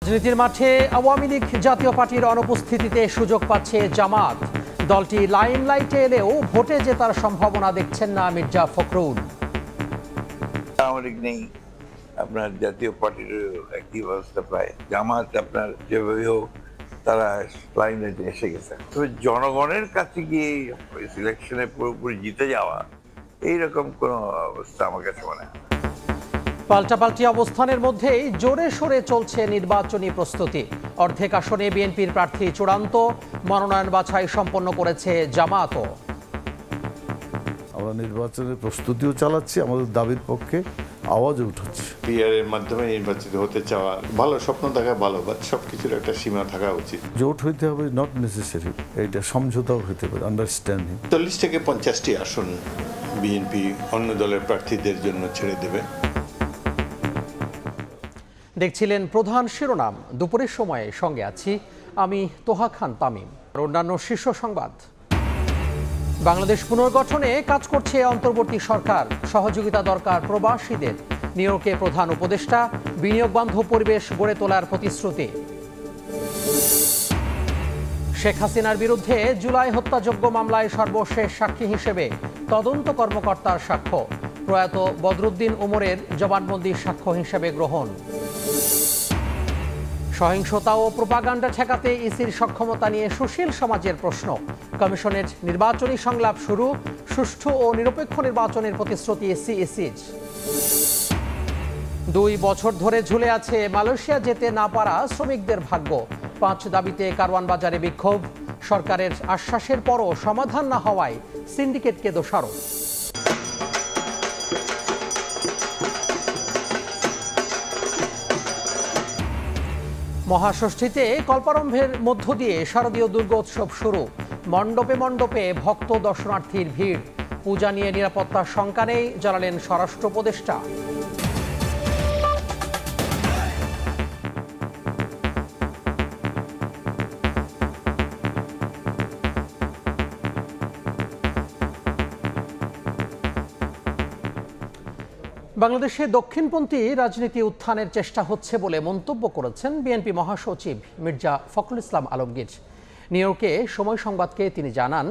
রাজনীতির মাঠে আওয়ামী লীগ জাতীয় পার্টির অনুপস্থিতিতে সুযোগ পাচ্ছে জামাত। দলটি লাইমলাইটে এলেও ভোটে জেতার সম্ভাবনা দেখছেন না মির্জা ফখরুল। আওয়ামী লীগ নেই, আপনার জাতীয় পার্টির একই অবস্থা প্রায়। জামাত আপনার যেভাবে হোক তারা লাইমলাইটে এসে গেছে। তবে জনগণের কাছে গিয়ে সিলেকশনে পুরোপুরি জিতে যাওয়া এইরকম কোনো অবস্থা আমার কাছে মনে হয়। পাল্টাপাল্টি অবস্থানের মধ্যেই জোরে সোরে চলছে নির্বাচনী প্রস্তুতি। অর্ধেক আসনে বিএনপির প্রার্থী চূড়ান্ত, মনোনয়ন বাছাই সম্পন্ন করেছে জামাতও। আমরা নির্বাচনের প্রস্তুতিও চালাচ্ছি, আমাদের দাবির পক্ষে আওয়াজও উঠাচ্ছি। পিআর এর মাধ্যমে নির্বাচিত হতে চাওয়া ভালো, স্বপ্ন দেখা ভালো, বাট সবকিছুর একটা সীমা থাকা উচিত। জোট হইতে হবে নট নেসেসারি, এটা সমঝোতাও হতে পারে, আন্ডারস্ট্যান্ডিং। 40 থেকে 50টি আসন বিএনপি অন্য দলের প্রার্থীদের জন্য ছেড়ে দেবে। দেখছিলেন প্রধান শিরোনাম। দুপুরের সময়ে সঙ্গে আছি আমি তোহা খান তামিম। অন্যান্য শীর্ষ সংবাদ। বাংলাদেশ পুনর্গঠনে কাজ করছে অন্তর্বর্তী সরকার। সহযোগিতা দরকার প্রবাসীদের। নিউ ইয়র্কে প্রধান উপদেষ্টা। বিনিয়োগ বান্ধব পরিবেশ গড়ে তোলার প্রতিশ্রুতি। শেখ হাসিনার বিরুদ্ধে জুলাই হত্যাযজ্ঞ মামলায় সর্বশেষ সাক্ষী হিসেবে তদন্ত কর্মকর্তার সাক্ষ্য। প্রয়াত বদরুদ্দিন উমরের জবানবন্দির সাক্ষ্য হিসেবে গ্রহণ। সহিংসতা ও প্রোপাগান্ডা ঠেকাতে ইসির সক্ষমতা নিয়ে সুশীল সমাজের প্রশ্ন। কমিশনের নির্বাচনী সংলাপ শুরু। সুষ্ঠু ও নিরপেক্ষ নির্বাচনের প্রতিশ্রুতি ইসির। 2 বছর ধরে ঝুলে আছে মালয়েশিয়া যেতে না পারা শ্রমিকদের ভাগ্য। 5 দাবিতে কারওয়ান বাজারে বিক্ষোভ। সরকারের আশ্বাসের পরও সমাধান না হওয়ায় সিন্ডিকেটকে দোষারোপ। মহাষষ্ঠীতে কল্পারম্ভের মধ্য দিয়ে শারদীয় দুর্গোৎসব শুরু। মণ্ডপে মণ্ডপে ভক্ত দর্শনার্থীর ভিড়। পূজা নিয়ে নিরাপত্তার শঙ্কা নেই, জানালেন স্বরাষ্ট্র উপদেষ্টা। বাংলাদেশে দক্ষিণপন্থী রাজনীতি উত্থানের চেষ্টা হচ্ছে বলে মন্তব্য করেছেন বিএনপি মহাসচিব মির্জা ফখরুল ইসলাম আলমগীর। নিউ ইয়র্কে সময় সংবাদকে তিনি জানান,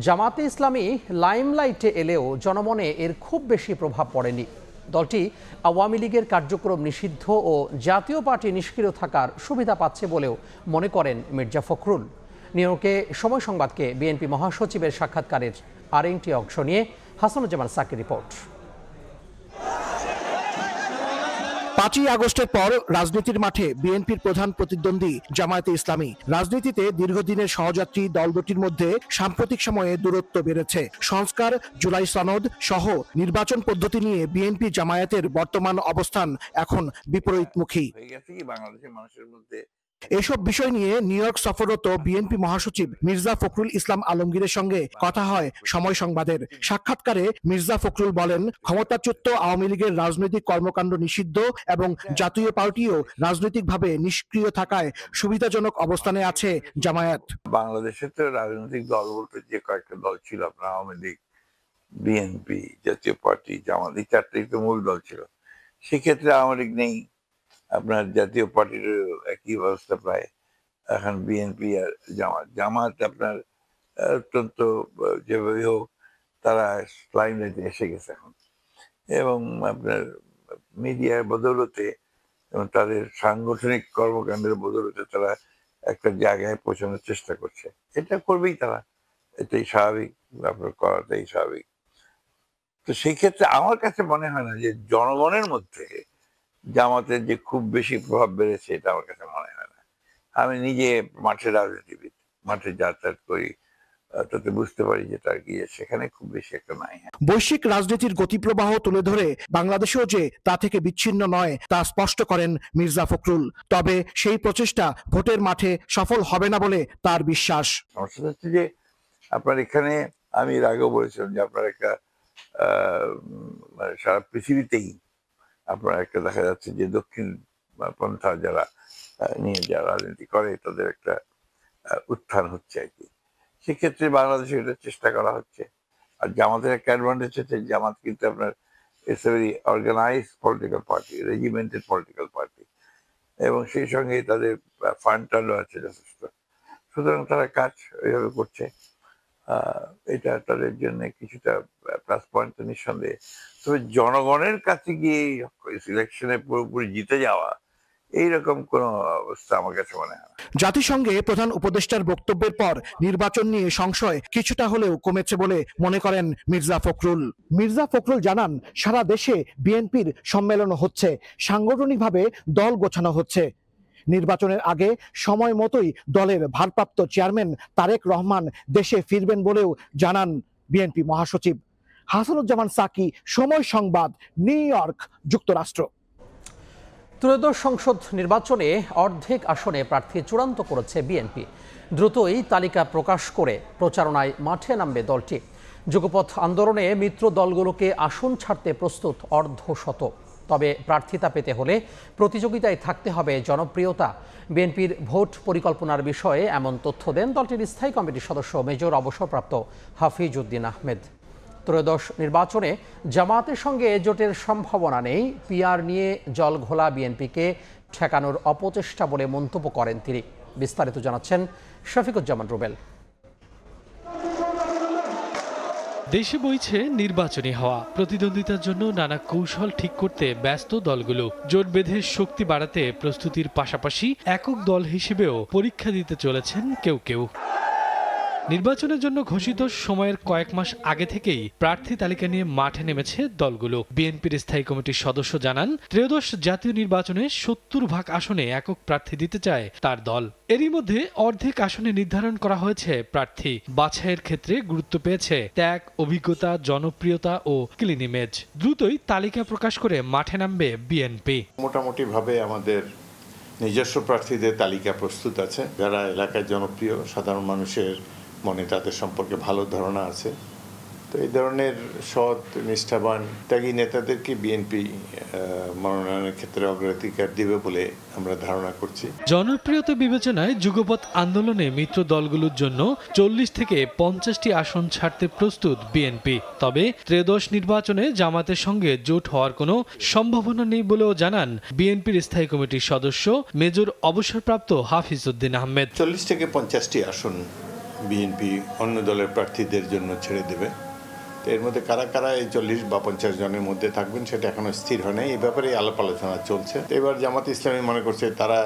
জামাতে ইসলামী লাইমলাইটে এলেও জনমনে এর খুব বেশি প্রভাব পড়েনি। দলটি আওয়ামী লীগের কার্যক্রম নিষিদ্ধ ও জাতীয় পার্টি নিষ্ক্রিয় থাকার সুবিধা পাচ্ছে বলেও মনে করেন মির্জা ফখরুল। নিউ ইয়র্কে সময় সংবাদকে বিএনপি মহাসচিবের সাক্ষাৎকারের আরেকটি অংশ নিয়ে হাসানুজ্জামান সাকির রিপোর্ট। 5ই আগস্টের পর রাজনীতির মাঠে বিএনপির প্রধান প্রতিদ্বন্দ্বী জামায়াতে ইসলামী। রাজনীতিতে দীর্ঘদিনের সহযাত্রী দল দুটির মধ্যে সাম্প্রতিক সময়ে দূরত্ব বেড়েছে। সংস্কার, জুলাই সনদ সহ নির্বাচন পদ্ধতি নিয়ে বিএনপি জামায়াতের বর্তমান অবস্থান এখন বিপরীতমুখী। বাংলাদেশের মানুষের মধ্যে এসব বিষয় নিয়ে নিউ ইয়র্ক সফররত বিএনপি মহাসচিব মির্জা ফখরুল ইসলাম আলমগীরের সঙ্গে কথা হয় সময় সংবাদের। সাক্ষাৎকারে মির্জা ফখরুল বলেন, ক্ষমতাচ্যুত আওয়ামী লীগের রাজনৈতিক কর্মকাণ্ড নিষিদ্ধ এবং জাতীয় পার্টিও রাজনৈতিকভাবে নিষ্ক্রিয় থাকায় সুবিধাজনক অবস্থানে আছে জামায়াত। বাংলাদেশে তো রাজনৈতিক দল বলতে যে কয়েকটা দল ছিল, আপনার আওয়ামী লীগ, বিএনপি, জাতীয় পার্টি, জামাত, এই 4টাই তো মূল দল ছিল। সেক্ষেত্রে আওয়ামী লীগ নেই, আপনার জাতীয় পার্টির একই অবস্থা প্রায়। এখন বিএনপি আর জামাত আপনার অত্যন্ত যেভাবে হোক তারা লাইমলাইটে এসে গেছে এখন, এবং আপনার মিডিয়ার বদৌলতে এবং তাদের সাংগঠনিক কর্মকাণ্ডের বদৌলতে তারা একটা জায়গায় পৌঁছানোর চেষ্টা করছে। এটা করবেই তারা, এটাই স্বাভাবিক, আপনার করাটাই স্বাভাবিক। তো সেই ক্ষেত্রে আমার কাছে মনে হয় না যে জনগণের মধ্যে জামাতের যে খুব বেশি প্রভাব বেড়েছে, এটা আমার কাছে মনে হয় না। আমি নিজে মাঠের রাজনীতিবিদ, মাঠে যাতায়াত করি, তাতে বুঝতে পারি যে তার গিয়ে সেখানে খুব বেশি একটা নাই। বৈশ্বিক রাজনীতির গতিপ্রবাহ তুলে ধরে বাংলাদেশেও যে তা থেকে বিচ্ছিন্ন নয় তা স্পষ্ট করেন মির্জা ফখরুল। তবে সেই প্রচেষ্টা ভোটের মাঠে সফল হবে না বলে তার বিশ্বাস। সমস্যা হচ্ছে যে আপনার এখানে, আমি এর আগেও বলেছিলাম যে আপনার একটা সারা পৃথিবীতেই আপনার একটা দেখা যাচ্ছে যে দক্ষিণ পন্থা যারা নিয়ে যারা রাজনীতি করে তাদের একটা উত্থান হচ্ছে আর কি। সেক্ষেত্রে বাংলাদেশে এটা চেষ্টা করা হচ্ছে। আর জামাতের একটা অ্যাডভান্টেজ হচ্ছে, জামাত কিন্তু আপনার it's a very organised political party, regimented political party. এবং সেই সঙ্গে তাদের ফান্ড টান্ডও আছে যথেষ্ট, সুতরাং তারা কাজ ওইভাবে করছে। এটা তাদের জন্য কিছুটা প্লাস পয়েন্ট তো নিঃসন্দেহে। তবে জনগণের কাছে গিয়ে সিলেকশনে পুরোপুরি জিতে যাওয়া এইরকম কোনো অবস্থা আমার কাছে মনে হয় না। জাতিসংঘে প্রধান উপদেষ্টার বক্তব্যের পর নির্বাচন নিয়ে সংশয় কিছুটা হলেও কমেছে বলে মনে করেন মির্জা ফখরুল। মির্জা ফখরুল জানান, সারা দেশে বিএনপির সম্মেলন হচ্ছে, সাংগঠনিকভাবে দল গোছানো হচ্ছে। নির্বাচনের আগে সময় মতোই দলের ভারপ্রাপ্ত চেয়ারম্যান তারেক রহমান দেশে ফিরবেন বলেও জানান বিএনপি মহাসচিব। হাসানুজ্জামান সাকি, সময় সংবাদ, নিউ ইয়র্ক, যুক্তরাষ্ট্র। ত্রয়োদশ সংসদ নির্বাচনে অর্ধেক আসনে প্রার্থী চূড়ান্ত করেছে বিএনপি। দ্রুতই তালিকা প্রকাশ করে প্রচারণায় মাঠে নামবে দলটি। যুগপথ আন্দোলনে মিত্র দলগুলোকে আসন ছাড়তে প্রস্তুত অর্ধশত। তবে প্রার্থিতা পেতে হলে প্রতিযোগিতায় থাকতে হবে জনপ্রিয়তা। বিএনপির ভোট পরিকল্পনার বিষয়ে এমন তথ্য দেন দলটির স্থায়ী কমিটির সদস্য মেজর অবসরপ্রাপ্ত হাফিজ উদ্দিন আহমেদ। ত্রয়োদশ নির্বাচনে জামায়াতের সঙ্গে জোটের সম্ভাবনা নেই। পিআর নিয়ে জল ঘোলা বিএনপিকে ঠেকানোর অপচেষ্টা বলে মন্তব্য করেন তিনি। বিস্তারিত জানাচ্ছেন শফিকুজ্জামান রুবেল। দেশে বইছে নির্বাচনী হাওয়া। প্রতিদ্বন্দ্বিতার জন্য নানা কৌশল ঠিক করতে ব্যস্ত দলগুলো। জোট বেঁধে শক্তি বাড়াতে প্রস্তুতির পাশাপাশি একক দল হিসেবেও পরীক্ষা দিতে চলেছেন কেউ কেউ। নির্বাচনের জন্য ঘোষিত সময়ের কয়েক মাস আগে থেকেই প্রার্থী তালিকা নিয়ে মাঠে নেমেছে দলগুলো। বিএনপির স্থায়ী কমিটির সদস্য জানান, ত্রয়োদশ জাতীয় নির্বাচনে ৭০% আসনে একক প্রার্থী দিতে চায় তার দল। এরই মধ্যে অর্ধেক আসনে নির্ধারণ করা হয়েছে প্রার্থী। বাছাইয়ের ক্ষেত্রে গুরুত্ব পেয়েছে ত্যাগ, অভিজ্ঞতা, জনপ্রিয়তা ও ক্লিন ইমেজ। দ্রুতই তালিকা প্রকাশ করে মাঠে নামবে বিএনপি। মোটামুটি ভাবে আমাদের নিজস্ব প্রার্থীদের তালিকা প্রস্তুত আছে, যারা এলাকায় জনপ্রিয়, সাধারণ মানুষের মনে তাদের সম্পর্কে ভালো ধারণা আছে। তো এই ধরনের সৎ, নিষ্ঠাবান, ত্যাগী নেতাদেরকে বিএনপি মনোনয়নের ক্ষেত্রে অগ্রাধিকার দিবে বলে আমরা ধারণা করছি। জনপ্রিয়তা বিবেচনায় যুগপৎ আন্দোলনে মিত্র দলগুলোর জন্য 40 থেকে 50টি আসন ছাড়তে প্রস্তুত বিএনপি। তবে ত্রয়োদশ নির্বাচনে জামাতের সঙ্গে জোট হওয়ার কোনো সম্ভাবনা নেই বলেও জানান বিএনপির স্থায়ী কমিটির সদস্য মেজর অবসরপ্রাপ্ত হাফিজ উদ্দিন আহমেদ। 40 থেকে 50টি আসন বিএনপি অন্য দলের প্রার্থীদের জন্য ছেড়ে দেবে। তো এর মধ্যে কারা কারা এই 40 বা 50 জনের মধ্যে থাকবেন সেটা এখনো স্থির হয় নাই। এই ব্যাপারে আলাপ আলোচনা চলছে। এবার জামাত ইসলামী মনে করছে তারা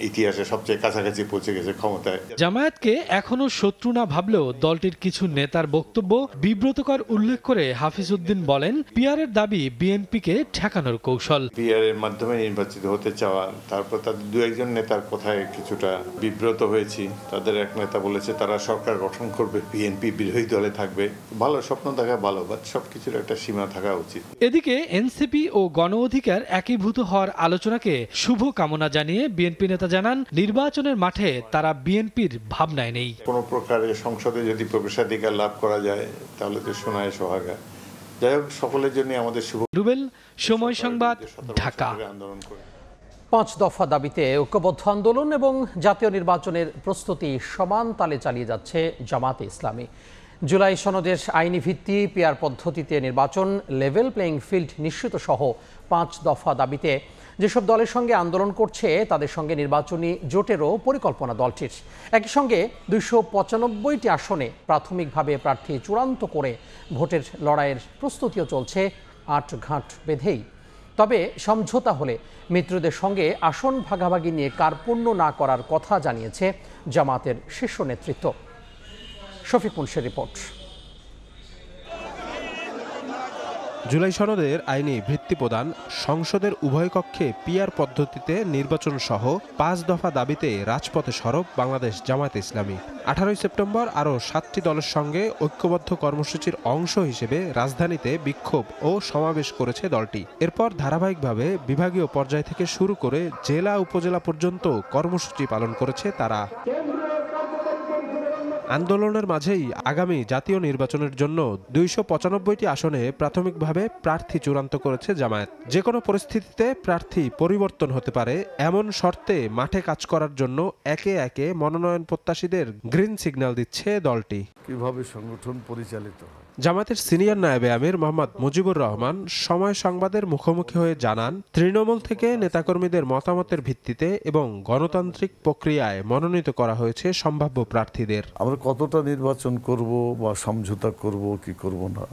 ইতিহাসে সবচেয়ে কাছাকাছি পৌঁছে গেছে ক্ষমতায়। জামায়াতকে এখনো শত্রু না ভাবলেও দলটির কিছু নেতার বক্তব্য বিব্রতকর উল্লেখ করে হাফিজ উদ্দিন বলেন, পিআরের দাবি বিএনপিকে ঠেকানোর কৌশল। পিআরের মাধ্যমে নির্বাচিত হতে চাওয়া, তারপর তাদের দু একজন নেতার কথায় কিছুটা বিব্রত হয়েছি। তাদের এক নেতা বলেছে তারা সরকার গঠন করবে, বিএনপি বিরোধী দলে থাকবে। ভালো স্বপ্ন দেখা ভালো, বাট সবকিছুর একটা সীমা থাকা উচিত। এদিকে এনসিপি ও গণ অধিকার একীভূত হওয়ার আলোচনাকে শুভ কামনা জানিয়ে বিএনপি নেতা জানান, নির্বাচনের মাঠে তারা বিএনপির ভাবনায় নেই। কোনো প্রকারে সংসদে যদি প্রবেশাধিকার লাভ করা যায় তাহলে তো সোনায় সোহাগা। যাই হোক, সকলের জন্য আমাদের শুভ। রুবেল, সময় সংবাদ, ঢাকা। 5 দফা দাবিতে ঐক্যবদ্ধ আন্দোলন এবং জাতীয় নির্বাচনের প্রস্তুতি সমান তালে চালিয়ে যাচ্ছে জামাতে ইসলামী। জুলাই সনদের আইনি ভিত্তি, পিআর পদ্ধতিতে নির্বাচন, লেভেল প্লেইং ফিল্ড নিশ্চিত সহ 5 দফা দাবিতে যেসব দলের সঙ্গে আন্দোলন করছে তাদের সঙ্গে নির্বাচনী জোটেরও পরিকল্পনা দলটির। একই সঙ্গে 295টি আসনে প্রাথমিকভাবে প্রার্থী চূড়ান্ত করে ভোটের লড়াইয়ের প্রস্তুতিও চলছে 8 ঘাট বেঁধেই। তবে সমঝোতা হলে মিত্রদের সঙ্গে আসন ভাগাভাগি নিয়ে কার্পণ্য না করার কথা জানিয়েছে জামাতের শীর্ষ নেতৃত্ব। শফিক মুন্সির রিপোর্ট। জুলাই সনদের আইনি ভিত্তি প্রদান, সংসদের উভয় কক্ষে পিআর পদ্ধতিতে নির্বাচন সহ 5 দফা দাবিতে রাজপথে সরব বাংলাদেশ জামায়াতে ইসলামী। 18 সেপ্টেম্বর আরও 7টি দলের সঙ্গে ঐক্যবদ্ধ কর্মসূচির অংশ হিসেবে রাজধানীতে বিক্ষোভ ও সমাবেশ করেছে দলটি। এরপর ধারাবাহিকভাবে বিভাগীয় পর্যায় থেকে শুরু করে জেলা উপজেলা পর্যন্ত কর্মসূচি পালন করেছে তারা। আন্দোলনের মাঝেই আগামী জাতীয় নির্বাচনের জন্য 295টি আসনে প্রাথমিকভাবে প্রার্থী চূড়ান্ত করেছে জামায়াত। যে কোনো পরিস্থিতিতে প্রার্থী পরিবর্তন হতে পারে এমন শর্তে মাঠে কাজ করার জন্য একে একে মনোনয়ন প্রত্যাশীদের গ্রিন সিগন্যাল দিচ্ছে দলটি। কিভাবে সংগঠন পরিচালিত হয় জামায়াতের সিনিয়র নায়েবে আমির মোহাম্মদ মুজিবুর রহমান সময় সংবাদের মুখোমুখি হয়ে জানান, তৃণমূল থেকে নেতাকর্মীদের মতামতের ভিত্তিতে এবং গণতান্ত্রিক প্রক্রিয়ায় মনোনীত করা হয়েছে সম্ভাব্য প্রার্থীদের। আমরা কতটা নির্বাচন করব বা সমঝোতা করব কি করব না,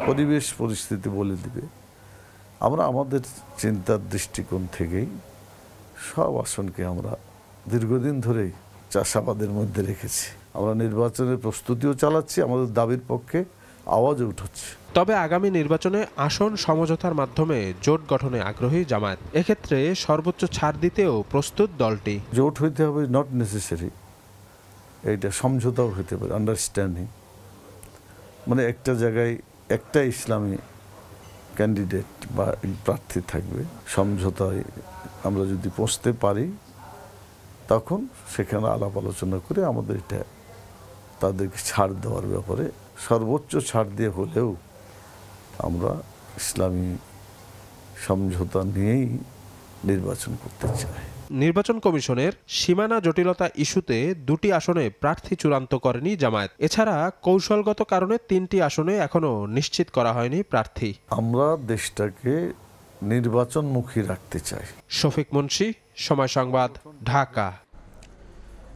পরিবেশ পরিস্থিতি বলে দিবে। আমরা আমাদের চিন্তার দৃষ্টিকোণ থেকেই সব আসনকে আমরা দীর্ঘদিন ধরেই চাষাবাদের মধ্যে রেখেছি। আমরা নির্বাচনের প্রস্তুতিও চালাচ্ছি, আমাদের দাবির পক্ষে আওয়াজও উঠছে। তবে আগামী নির্বাচনে আসন সমঝোতার মাধ্যমে জোট গঠনে আগ্রহী জামায়াত। এক্ষেত্রে সর্বোচ্চ ছাড় দিতেও প্রস্তুত দলটি। জোট হইতে হবে নট নেসেসারি, এইটা সমঝোতাও হতে পারে, আন্ডারস্ট্যান্ডিং। মানে একটা জায়গায় একটা ইসলামী ক্যান্ডিডেট বা প্রার্থী থাকবে, সমঝোতায় আমরা যদি পৌঁছতে পারি তখন সেখানে আলাপ আলোচনা করে আমাদের এটা তাদেরকে ছাড় দেওয়ার ব্যাপারে সর্বোচ্চ ছাড় দিয়ে হলেও আমরা ইসলামী সমঝোতা নিয়েই নির্বাচন করতে চাই। নির্বাচন কমিশনের সীমানা জটিলতা ইস্যুতে 2টি আসনে প্রার্থী চূড়ান্ত করেনি জামায়াত। এছাড়া কৌশলগত কারণে 3টি আসনে এখনো নিশ্চিত করা হয়নি প্রার্থী। আমরা দেশটাকে নির্বাচনমুখী রাখতে চাই। শফিক মুন্সি, সময় সংবাদ, ঢাকা।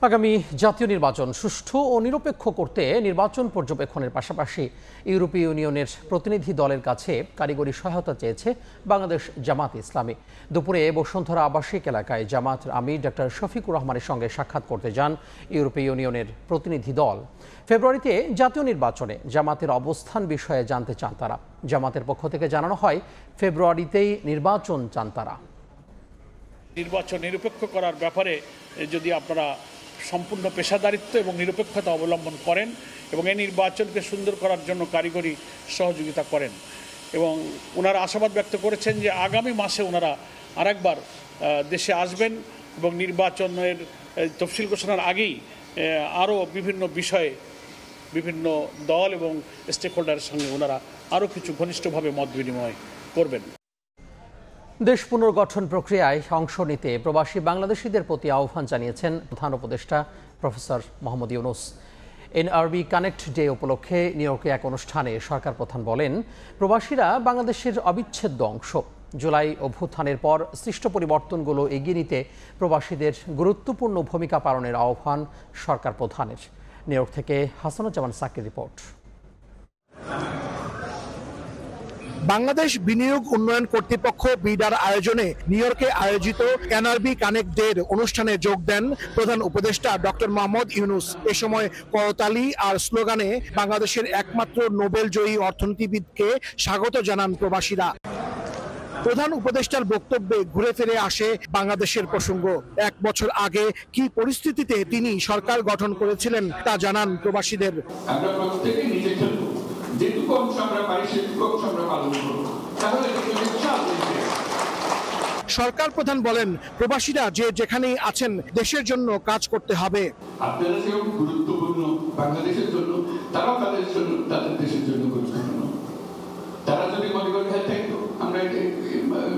আগামী জাতীয় নির্বাচন সুষ্ঠু ও নিরপেক্ষ করতে নির্বাচন পর্যবেক্ষণের পাশাপাশি ইউরোপীয় ইউনিয়নের প্রতিনিধি দলের কাছে কারিগরি সহায়তা চেয়েছে বাংলাদেশ জামাত ইসলামী। দুপুরে বসুন্ধরা আবাসিক এলাকায় জামাত আমির ডক্টর শফিকুর রহমানের সঙ্গে সাক্ষাৎ করতে যান ইউরোপীয় ইউনিয়নের প্রতিনিধি দল। ফেব্রুয়ারিতে জাতীয় নির্বাচনে জামাতের অবস্থান বিষয়ে জানতে চান তারা। জামাতের পক্ষ থেকে জানানো হয়, ফেব্রুয়ারিতেই নির্বাচন চান তারা। নির্বাচন নিরপেক্ষ করার ব্যাপারে যদি আপনারা সম্পূর্ণ পেশাদারিত্ব এবং নিরপেক্ষতা অবলম্বন করেন এবং এই নির্বাচনকে সুন্দর করার জন্য কারিগরি সহযোগিতা করেন, এবং ওনারা আশাবাদ ব্যক্ত করেছেন যে আগামী মাসে ওনারা আরেকবার দেশে আসবেন এবং নির্বাচনের তফসিল ঘোষণার আগেই আরও বিভিন্ন বিষয়ে বিভিন্ন দল এবং স্টেক হোল্ডারের সঙ্গে ওনারা আরও কিছু ঘনিষ্ঠভাবে মত বিনিময় করবেন। দেশ পুনর্গঠন প্রক্রিয়ায় অংশ নিতে প্রবাসী বাংলাদেশিদের প্রতি আহ্বান জানিয়েছেন প্রধান উপদেষ্টা professor Mohammad Yunus. NRB connect day উপলক্ষে নিউ ইয়র্কে এক অনুষ্ঠানে সরকার প্রধান বলেন, প্রবাসীরা বাংলাদেশের অবিচ্ছেদ্য অংশ। জুলাই অভ্যুত্থানের পর সৃষ্ট পরিবর্তনগুলো এগিয়ে নিতে প্রবাসীদের গুরুত্বপূর্ণ ভূমিকা পালনের আহ্বান সরকার প্রধানের। নিউ ইয়র্ক থেকে হাসানুজ্জামান সাকির রিপোর্ট। বাংলাদেশ বিনিয়োগ উন্নয়ন কর্তৃপক্ষ বিডার আয়োজনে নিউ ইয়র্কে আয়োজিত এনআরবি কানেক্ট ডের অনুষ্ঠানে যোগ দেন প্রধান উপদেষ্টা ডক্টর মোহাম্মদ ইউনূস। এ সময় করতালি আর স্লোগানে বাংলাদেশের একমাত্র নোবেল জয়ী অর্থনীতিবিদকে স্বাগত জানান প্রবাসীরা। প্রধান উপদেষ্টার বক্তব্যে ঘুরে ফিরে আসে বাংলাদেশের প্রসঙ্গ। 1 বছর আগে কি পরিস্থিতিতে তিনি সরকার গঠন করেছিলেন তা জানান প্রবাসীদের। আমরা প্রত্যেকে নিজে খেলব, যেটুকু অংশ আমরা পাই সেটুকু অংশ আমরা পালন করব, তাহলে সরকার প্রধান বলেন, প্রবাসীরা যে যেখানেই আছেন দেশের জন্য কাজ করতে হবে। আপনারা যেমন গুরুত্বপূর্ণ বাংলাদেশের জন্য, তারাও তাদের জন্য, তাদের দেশের জন্য গুরুত্বপূর্ণ। তারা যদি মনে করে আমরা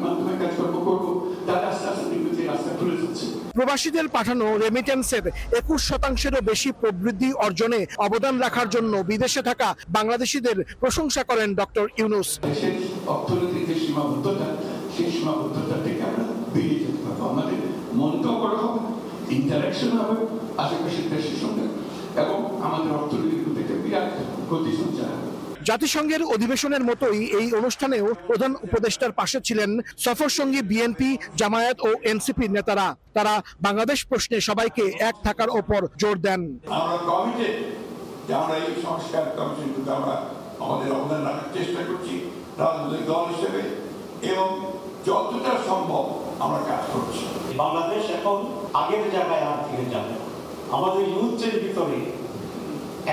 মাধ্যমে কাজকর্ম করবো, তাহলে আস্তে আস্তে দেখবে যে রাস্তা খুলে যাচ্ছে। প্রবাসীদের পাঠানো রেমিটেন্সের 21%-এরও বেশি প্রবৃদ্ধি অর্জনে অবদান রাখার জন্য বিদেশে থাকা বাংলাদেশিদের প্রশংসা করেন ডক্টর ইউনূস। দেশের অর্থনীতির যে সীমাবদ্ধতা, সেই সীমাবদ্ধতা থেকে আমরা বেরিয়ে যেতে পারবো। আমাদের মনটাও করা হবে, ইন্টারাকশন হবে আশেপাশের দেশের সঙ্গে, এবং আমাদের অর্থনীতির থেকে বিরাট গতি সঞ্চার হবে। জাতিসংঘের অধিবেশনের মতোই এই অনুষ্ঠানেও প্রধান উপদেষ্টার পাশে ছিলেন সফরসঙ্গী বিএনপি, জামায়াত ও এনসিপির নেতারা। তারা বাংলাদেশ প্রশ্নে সবাইকে এক থাকার ওপর জোর দেন। আমরা কমিটেড যে আমরা এই সংস্কার কমিশনগুলোতে আমরা আমাদের অবদান রাখার চেষ্টা করছি রাজনৈতিক দল হিসেবে, এবং যতটা সম্ভব আমরা কাজ করছি। বাংলাদেশ এখন আগের জায়গায় আর ফিরে যাবে। আমাদের ইউথের ভিতরে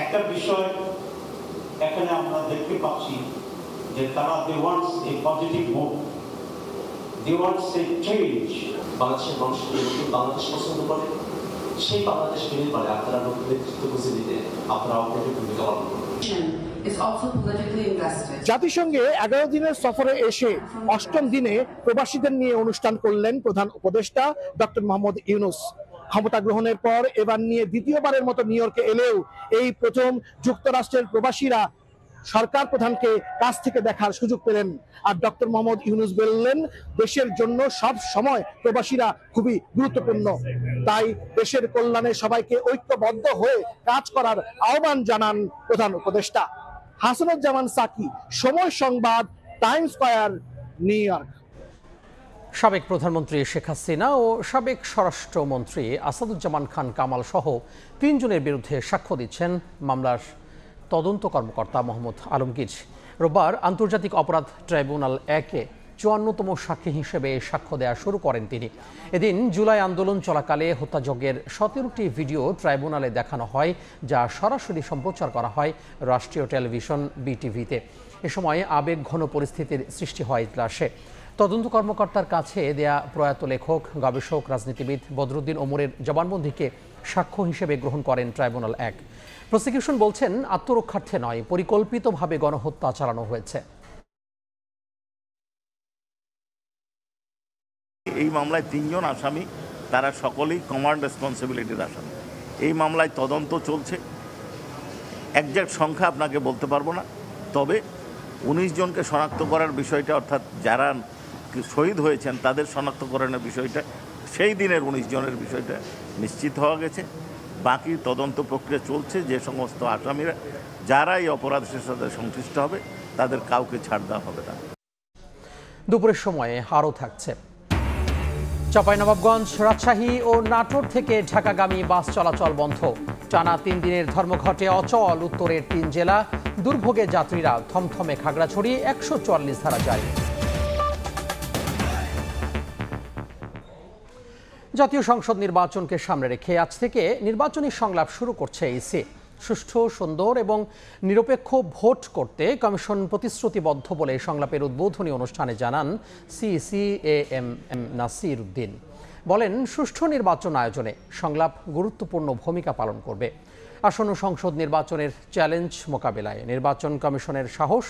একটা বিষয় এখানে আমরা দেখতে পাচ্ছি যে তারা they wants a positive move, they wants a change. বাংলাদেশের মানুষ বাংলাদেশ পছন্দ করে, সেই বাংলাদেশ ফিরে পারে আপনারা নতুন নেতৃত্ব বুঝে দিতে আপনারা অপরের ভূমিকা পালন করবেন। জাতিসংঘে 11 দিনের সফরে এসে 8ম দিনে প্রবাসীদের নিয়ে অনুষ্ঠান করলেন প্রধান উপদেষ্টা ডক্টর মোহাম্মদ ইউনূস। ক্ষমতা গ্রহণের পর এবার নিয়ে দ্বিতীয়বারের মতো নিউ ইয়র্কে এলেও এই প্রথম যুক্তরাষ্ট্রের প্রবাসীরা সরকার প্রধানকে কাছ থেকে দেখার সুযোগ পেলেন। আর ডক্টর মোহাম্মদ ইউনূস বললেন, দেশের জন্য সব সময় প্রবাসীরা খুবই গুরুত্বপূর্ণ, তাই দেশের কল্যাণে সবাইকে ঐক্যবদ্ধ হয়ে কাজ করার আহ্বান জানান প্রধান উপদেষ্টা। হাসানুজ্জামান সাকি, সময় সংবাদ, টাইমস স্কয়ার, নিউ ইয়র্ক। সাবেক প্রধানমন্ত্রী শেখ হাসিনা ও সাবেক স্বরাষ্ট্রমন্ত্রী আসাদুজ্জামান খান কামাল সহ 3 জনের বিরুদ্ধে সাক্ষ্য দিচ্ছেন মামলার তদন্ত কর্মকর্তা মোহাম্মদ আলমগীর। রোববার আন্তর্জাতিক অপরাধ ট্রাইব্যুনাল 1-এ 54তম সাক্ষী হিসেবে সাক্ষ্য দেওয়া শুরু করেন তিনি। এদিন জুলাই আন্দোলন চলাকালে হত্যাযজ্ঞের 17টি ভিডিও ট্রাইব্যুনালে দেখানো হয়, যা সরাসরি সম্প্রচার করা হয় রাষ্ট্রীয় টেলিভিশন বিটিভিতে। এ সময় আবেগঘন পরিস্থিতির সৃষ্টি হয় ইজলাসে। তদন্ত কর্মকর্তার কাছে দেয়া প্রয়াত লেখক, গবেষক, রাজনীতিবিদ বদরুদ্দিন ওমরের জবানবন্দিকে সাক্ষ্য হিসেবে গ্রহণ করেন ট্রাইব্যুনাল 1। প্রসিকিউশন বলছেন, আত্মরক্ষার্থে নয়, পরিকল্পিতভাবে গণহত্যা চালানো হয়েছে। এই মামলায় 3 জন আসামি, তারা সকলেই কমান্ড রেসপন্সিবিলিটির আসামি। এই মামলায় তদন্ত চলছে, একজ্যাক্ট সংখ্যা আপনাকে বলতে পারবো না, তবে 19 জনকে শনাক্ত করার বিষয়টা, অর্থাৎ যারা শহীদ হয়েছেন তাদের শনাক্তকরণের বিষয়টা, সেই দিনের 19 জনের বিষয়টা নিশ্চিত হওয়া গেছে। বাকি তদন্ত প্রক্রিয়া চলছে। যে সমস্ত আসামিরা যারা এই অপরাধের সাথে সংশ্লিষ্ট হবে তাদের কাউকে ছাড় দেওয়া হবে না। দুপুরের সময়ে আরও থাকছে। চাঁপাইনবাবগঞ্জ, রাজশাহী ও নাটোর থেকে ঢাকাগামী বাস চলাচল বন্ধ। টানা 3 দিনের ধর্মঘটে অচল উত্তরের 3 জেলা। দুর্ভোগে যাত্রীরা, থমথমে খাগড়াছড়ি, 144 ধারা জারি। জাতীয় সংসদ নির্বাচনকে সামনে রেখে আজ থেকে নির্বাচনী সংলাপ শুরু করছে ইসি। সুষ্ঠু, সুন্দর এবং নিরপেক্ষ ভোট করতে কমিশন প্রতিশ্রুতিবদ্ধ বলে সংলাপের উদ্বোধনী অনুষ্ঠানে জানান সিইসি এএম নাসির উদ্দিন। বলেন, সুষ্ঠু নির্বাচন আয়োজনে সংলাপ গুরুত্বপূর্ণ ভূমিকা পালন করবে। আসন্ন সংসদ নির্বাচনের চ্যালেঞ্জ মোকাবেলায় নির্বাচন কমিশনের সাহস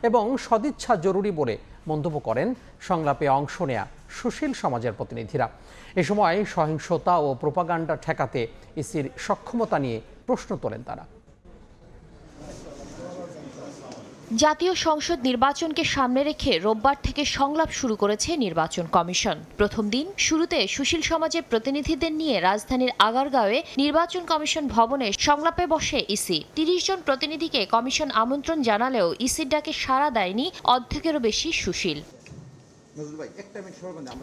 এবং সদিচ্ছা জরুরি বলে মন্তব্য করেন সংলাপে অংশ নেয়া সুশীল সমাজের প্রতিনিধিরা। এ সময় সহিংসতা ও প্রোপাগান্ডা ঠেকাতে ইসির সক্ষমতা নিয়ে প্রশ্ন তোলেন তারা। জাতীয় সংসদ নির্বাচনকে সামনে রেখে রোববার থেকে সংলাপ শুরু করেছে নির্বাচন কমিশন। প্রথম দিন শুরুতে সুশীল সমাজের প্রতিনিধিদের নিয়ে রাজধানীর আগারগাঁওয়ে নির্বাচন কমিশন ভবনে সংলাপে বসে ইসি। 30 জন প্রতিনিধিকে কমিশন আমন্ত্রণ জানালেও ইসির ডাকে সাড়া দেয়নি অর্ধেকেরও বেশি সুশীল।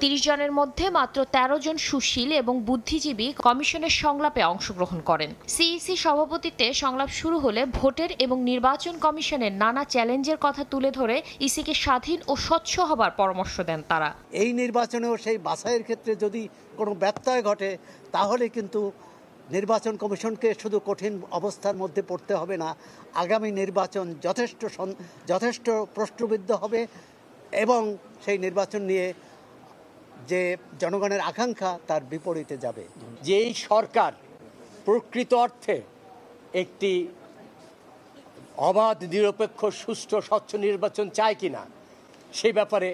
30 জনের মধ্যে মাত্র 13 জন সুশীল এবং বুদ্ধিজীবী কমিশনের সংলাপে অংশগ্রহণ করেন। সিইসি সভাপতিত্বে সংলাপ শুরু হলে ভোটের এবং নির্বাচন কমিশনের নানা চ্যালেঞ্জের কথা তুলে ধরে ইসিকে স্বাধীন ও স্বচ্ছ হবার পরামর্শ দেন তারা। এই নির্বাচনেও সেই বাছাইয়ের ক্ষেত্রে যদি কোনো ব্যত্যয় ঘটে, তাহলে কিন্তু নির্বাচন কমিশনকে শুধু কঠিন অবস্থার মধ্যে পড়তে হবে না, আগামী নির্বাচন যথেষ্ট প্রশ্নবিদ্ধ হবে এবং সেই নির্বাচন নিয়ে যে জনগণের আকাঙ্ক্ষা তার বিপরীতে যাবে। যেই সরকার প্রকৃত অর্থে একটি অবাধ, নিরপেক্ষ, সুষ্ঠু, স্বচ্ছ নির্বাচন চায় কিনা সেই ব্যাপারে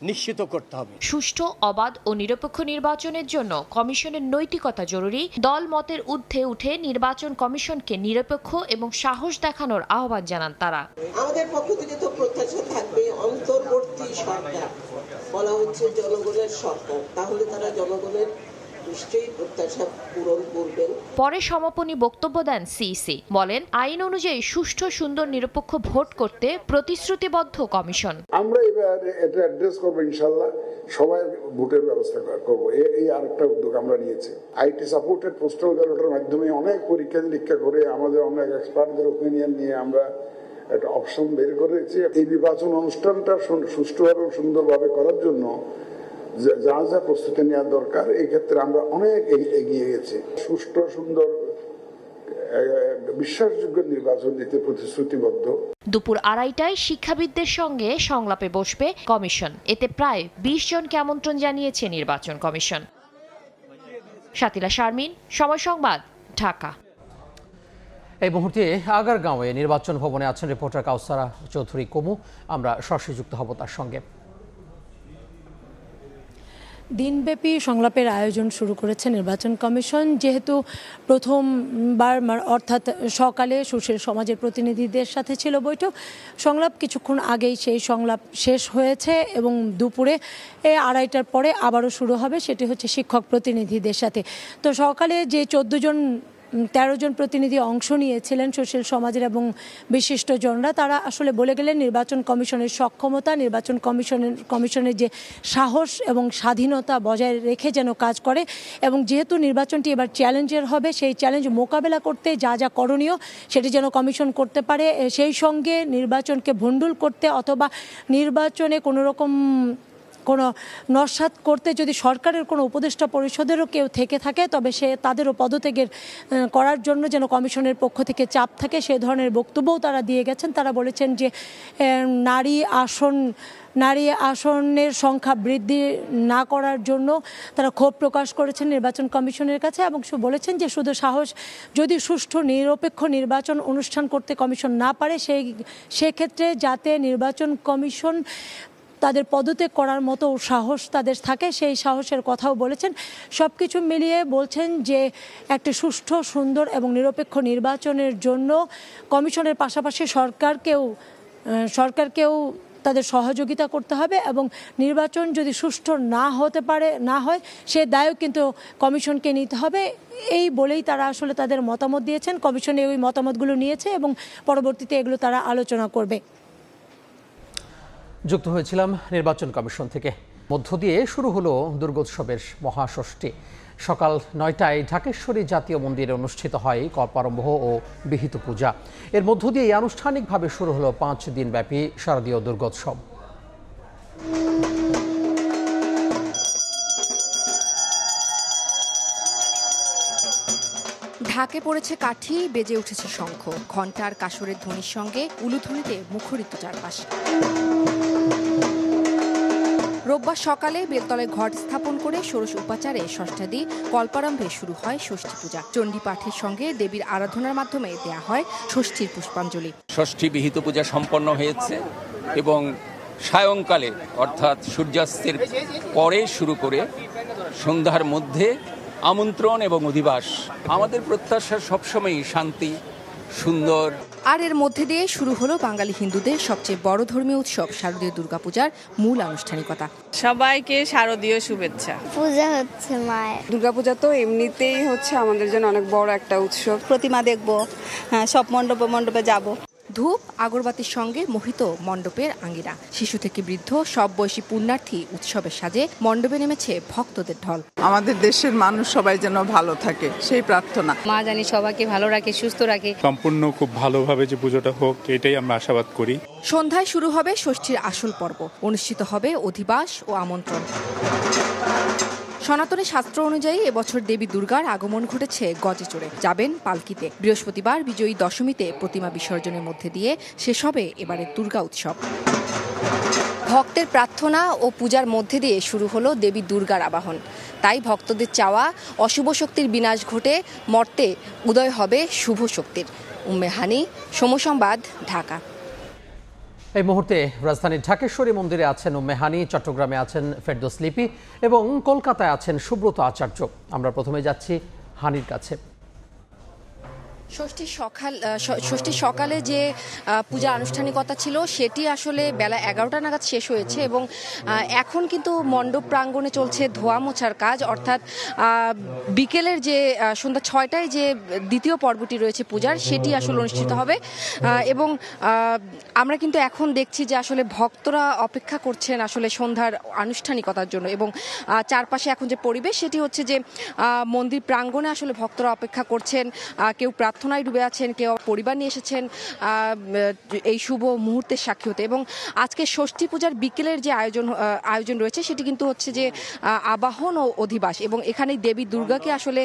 নিশ্চিত করতে হবে। সুষ্ঠু, অবাধ ও নিরপেক্ষ নির্বাচনের জন্য কমিশনের নৈতিকতা জরুরি। দল মতের ঊর্ধ্বে উঠে নির্বাচন কমিশনকে নিরপেক্ষ এবং সাহস দেখানোর আহ্বান জানান তারা। আমাদের পক্ষ থেকে তো প্রত্যাশা থাকবে অন্তর্বর্তী সরকার, বলা হচ্ছে জনগণের সরকার, তাহলে তারা জনগণের নিশ্চয়ই প্রত্যাশা পূরণ করবেন। পরে সমাপনী বক্তব্য দেন সিইসি। বলেন, আইন অনুযায়ী সুষ্ঠু, সুন্দর, নিরপেক্ষ ভোট করতে প্রতিশ্রুতিবদ্ধ কমিশন। আমরা এবার এটা অ্যাড্রেস করবো, ইনশাল্লাহ সবাই ভোটের ব্যবস্থা করবো। এই আরেকটা উদ্যোগ আমরা নিয়েছি। আইটি সাপোর্টেড পোস্টাল ব্যালটের মাধ্যমে অনেক পরীক্ষা নিরীক্ষা করে আমাদের অনেক এক্সপার্টদের ওপিনিয়ন নিয়ে আমরা একটা অপশন বের করেছি। এই নির্বাচন অনুষ্ঠানটা সুষ্ঠু এবং সুন্দরভাবে করার জন্য যা যা প্রস্তুতি নেওয়া দরকার, এই ক্ষেত্রে আমরা অনেক এগিয়ে গেছি। সুষ্ঠু, সুন্দর, বিশ্বাসযোগ্য নির্বাচন দিতে প্রতিশ্রুতিবদ্ধ। দুপুর 2:30টায় শিক্ষাবিদদের সঙ্গে সংলাপে বসবে কমিশন। এতে প্রায় 20 জনকে আমন্ত্রণ জানিয়েছে নির্বাচন কমিশন। শাতিলা শারমিন, সময় সংবাদ, ঢাকা। এই মুহূর্তে আগারগাঁওয়ে নির্বাচন ভবনে আছেন রিপোর্টার কাউসারা চৌধুরী কমু। আমরা সরাসরি যুক্ত হব তার সঙ্গে। দিনব্যাপী সংলাপের আয়োজন শুরু করেছে নির্বাচন কমিশন। যেহেতু প্রথমবার অর্থাৎ সকালে সুশীল সমাজের প্রতিনিধিদের সাথে ছিল বৈঠক, সংলাপ কিছুক্ষণ আগেই সেই সংলাপ শেষ হয়েছে এবং দুপুরে 2:30টার পরে আবারও শুরু হবে, সেটি হচ্ছে শিক্ষক প্রতিনিধিদের সাথে। তো সকালে যে 13 জন প্রতিনিধি অংশ নিয়েছিলেন সুশীল সমাজের এবং বিশিষ্টজনরা, তারা আসলে বলে গেলেন নির্বাচন কমিশনের সক্ষমতা, নির্বাচন কমিশনের যে সাহস এবং স্বাধীনতা বজায় রেখে যেন কাজ করে, এবং যেহেতু নির্বাচনটি এবার চ্যালেঞ্জের হবে, সেই চ্যালেঞ্জ মোকাবেলা করতে যা যা করণীয় সেটি যেন কমিশন করতে পারে। সেই সঙ্গে নির্বাচনকে ভণ্ডুল করতে অথবা নির্বাচনে কোনো নস্যাৎ করতে যদি সরকারের কোনো উপদেষ্টা পরিষদেরও কেউ থেকে থাকে, তবে তাদেরও পদত্যাগের করার জন্য যেন কমিশনের পক্ষ থেকে চাপ থাকে, সেই ধরনের বক্তব্যও তারা দিয়ে গেছেন। তারা বলেছেন যে নারী আসনের সংখ্যা বৃদ্ধি না করার জন্য তারা ক্ষোভ প্রকাশ করেছেন নির্বাচন কমিশনের কাছে, এবং বলেছেন যে শুধু সাহস, যদি সুষ্ঠু নিরপেক্ষ নির্বাচন অনুষ্ঠান করতে কমিশন না পারে, সেক্ষেত্রে যাতে নির্বাচন কমিশন তাদের পদত্যাগ করার মতো সাহস তাদের থাকে, সেই সাহসের কথাও বলেছেন। সব কিছু মিলিয়ে বলছেন যে একটি সুষ্ঠু, সুন্দর এবং নিরপেক্ষ নির্বাচনের জন্য কমিশনের পাশাপাশি সরকারকেও তাদের সহযোগিতা করতে হবে, এবং নির্বাচন যদি সুষ্ঠু না হয় সে দায়ও কিন্তু কমিশনকে নিতে হবে। এই বলেই তারা আসলে তাদের মতামত দিয়েছেন। কমিশনে ওই মতামতগুলো নিয়েছে এবং পরবর্তীতে এগুলো তারা আলোচনা করবে। যুক্ত হয়েছিলাম নির্বাচন কমিশন থেকে। মধ্য দিয়ে শুরু হলো দুর্গোৎসবের মহাষষ্ঠী। সকাল 9টায় ঢাকেশ্বরী জাতীয় মন্দিরে অনুষ্ঠিত হয় কল্পারম্ভ ও বিহিত পূজা। এর মধ্য দিয়ে আনুষ্ঠানিকভাবে শুরু হলো 5 দিনব্যাপী শারদীয় দুর্গোৎসব। ঢাকে পড়েছে কাঠি, বেজে উঠেছে শঙ্খ, ঘণ্টার কাসরের ধ্বনির সঙ্গে উলুধ্বনিতে মুখরিত চারপাশ। রোববার সকালে বেলতলায় ঘট স্থাপন করে ষোড়শ উপাচারে ষষ্ঠাদি কল্পারম্ভে শুরু হয় ষষ্ঠী পূজা। চণ্ডী পাঠের সঙ্গে দেবীর আরাধনার মাধ্যমে দেয়া হয় ষষ্ঠীর পুষ্পাঞ্জলি। ষষ্ঠী বিহিত পূজা সম্পন্ন হয়েছে এবং সায়ংকালে অর্থাৎ সূর্যাস্তের পরে শুরু করে সন্ধ্যার মধ্যে আমন্ত্রণ এবং অধিবাস। আমাদের প্রত্যাশা সবসময়ই শান্তি, সুন্দর। আর এর মধ্যে দিয়ে শুরু হলো বাঙালি হিন্দুদের সবচেয়ে বড় ধর্মীয় উৎসব শারদীয় দুর্গাপূজার মূল আনুষ্ঠানিকতা। সবাইকে শারদীয় শুভেচ্ছা। পূজা হচ্ছে মায়ের। দুর্গাপূজা তো এমনিতেই হচ্ছে আমাদের জন্য অনেক বড় একটা উৎসব। প্রতিমা দেখবো, সব মণ্ডপে যাব। ধূপ আগরবাতির সঙ্গে মোহিত মণ্ডপের আঙ্গিনা। শিশু থেকে বৃদ্ধ সব বয়সী পুণ্যার্থী উৎসবের সাজে মণ্ডপে নেমেছে ভক্তদের ঢল। আমাদের দেশের মানুষ সবাই যেন ভালো থাকে সেই প্রার্থনা। মা জানি সবাইকে ভালো রাখে, সুস্থ রাখে। সম্পূর্ণ খুব ভালোভাবে যে পুজোটা হোক, এটাই আমরা আশাবাদ করি। সন্ধ্যায় শুরু হবে ষষ্ঠীর আসল পর্ব। অনুষ্ঠিত হবে অধিবাস ও আমন্ত্রণ। সনাতনী শাস্ত্র অনুযায়ী এবছর দেবী দুর্গার আগমন ঘটেছে গজে চড়ে। যাবেন পালকিতে। বৃহস্পতিবার বিজয়ী দশমীতে প্রতিমা বিসর্জনের মধ্যে দিয়ে শেষ হবে এবারের দুর্গা উৎসব। ভক্তের প্রার্থনা ও পূজার মধ্যে দিয়ে শুরু হলো দেবী দুর্গার আবাহন। তাই ভক্তদের চাওয়া অশুভ শক্তির বিনাশ ঘটে মর্তে উদয় হবে শুভ শক্তির। উম্মে হানি, সময় সংবাদ, ঢাকা। এই মুহূর্তে রাজধানীর ঢাকেশ্বরী মন্দিরে আছেন উম্মে হানি, চট্টগ্রামে আছেন ফেরদৌস লিপি এবং কলকাতায় আছেন সুব্রত আচার্য। আমরা প্রথমে যাচ্ছি হানির কাছে। ষষ্ঠীর সকালে যে পূজা আনুষ্ঠানিকতা ছিল সেটি আসলে বেলা 11টা নাগাদ শেষ হয়েছে এবং এখন কিন্তু মণ্ডপ প্রাঙ্গণে চলছে ধোয়া মোছার কাজ। অর্থাৎ বিকেলের যে সন্ধ্যা 6টায় যে দ্বিতীয় পর্বটি রয়েছে পূজার, সেটি আসলে অনুষ্ঠিত হবে এবং আমরা কিন্তু এখন দেখছি যে আসলে ভক্তরা অপেক্ষা করছেন আসলে সন্ধ্যার আনুষ্ঠানিকতার জন্য এবং চারপাশে এখন যে পরিবেশ সেটি হচ্ছে যে মন্দির প্রাঙ্গণে আসলে ভক্তরা অপেক্ষা করছেন। কেউ প্রার্থনায় ডুবে আছেন, কেউ পরিবার নিয়ে এসেছেন এই শুভ মুহূর্তের সাক্ষী হতে। এবং আজকে ষষ্ঠী পূজার বিকেলের যে আয়োজন রয়েছে সেটি কিন্তু হচ্ছে যে আবাহন ও অধিবাস এবং এখানে দেবী দুর্গাকে আসলে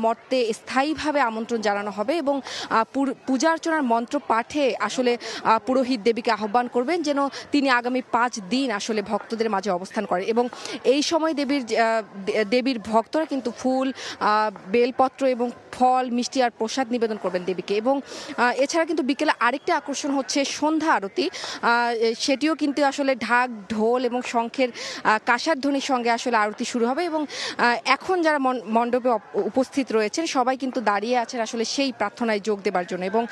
মর্তে স্থায়ীভাবে আমন্ত্রণ জানানো হবে এবং পূজা অর্চনার মন্ত্র পাঠে আসলে পুরোহিত দেবীকে আহ্বান করবেন যেন তিনি আগামী 5 দিন আসলে ভক্তদের মাঝে অবস্থান করেন। এবং এই সময় দেবীর ভক্তরা কিন্তু ফুল, বেলপত্র এবং ফল মিষ্টি আর প্রসাদ নিবেদন করবেন দেবীকে। এবং এছাড়া কিন্তু বিকেলে আরেকটি আকর্ষণ হচ্ছে সন্ধ্যা আরতি। সেটিও কিন্তু আসলে ঢাক ঢোল এবং শঙ্খের কাঁসার ধ্বনির সঙ্গে আসলে আরতি শুরু হবে। এবং এখন যারা মণ্ডপে উপস্থিত রয়েছেন সবাই কিন্তু দাঁড়িয়ে আছেন আসলে সেই প্রার্থনায় যোগ দেবার জন্য। এবং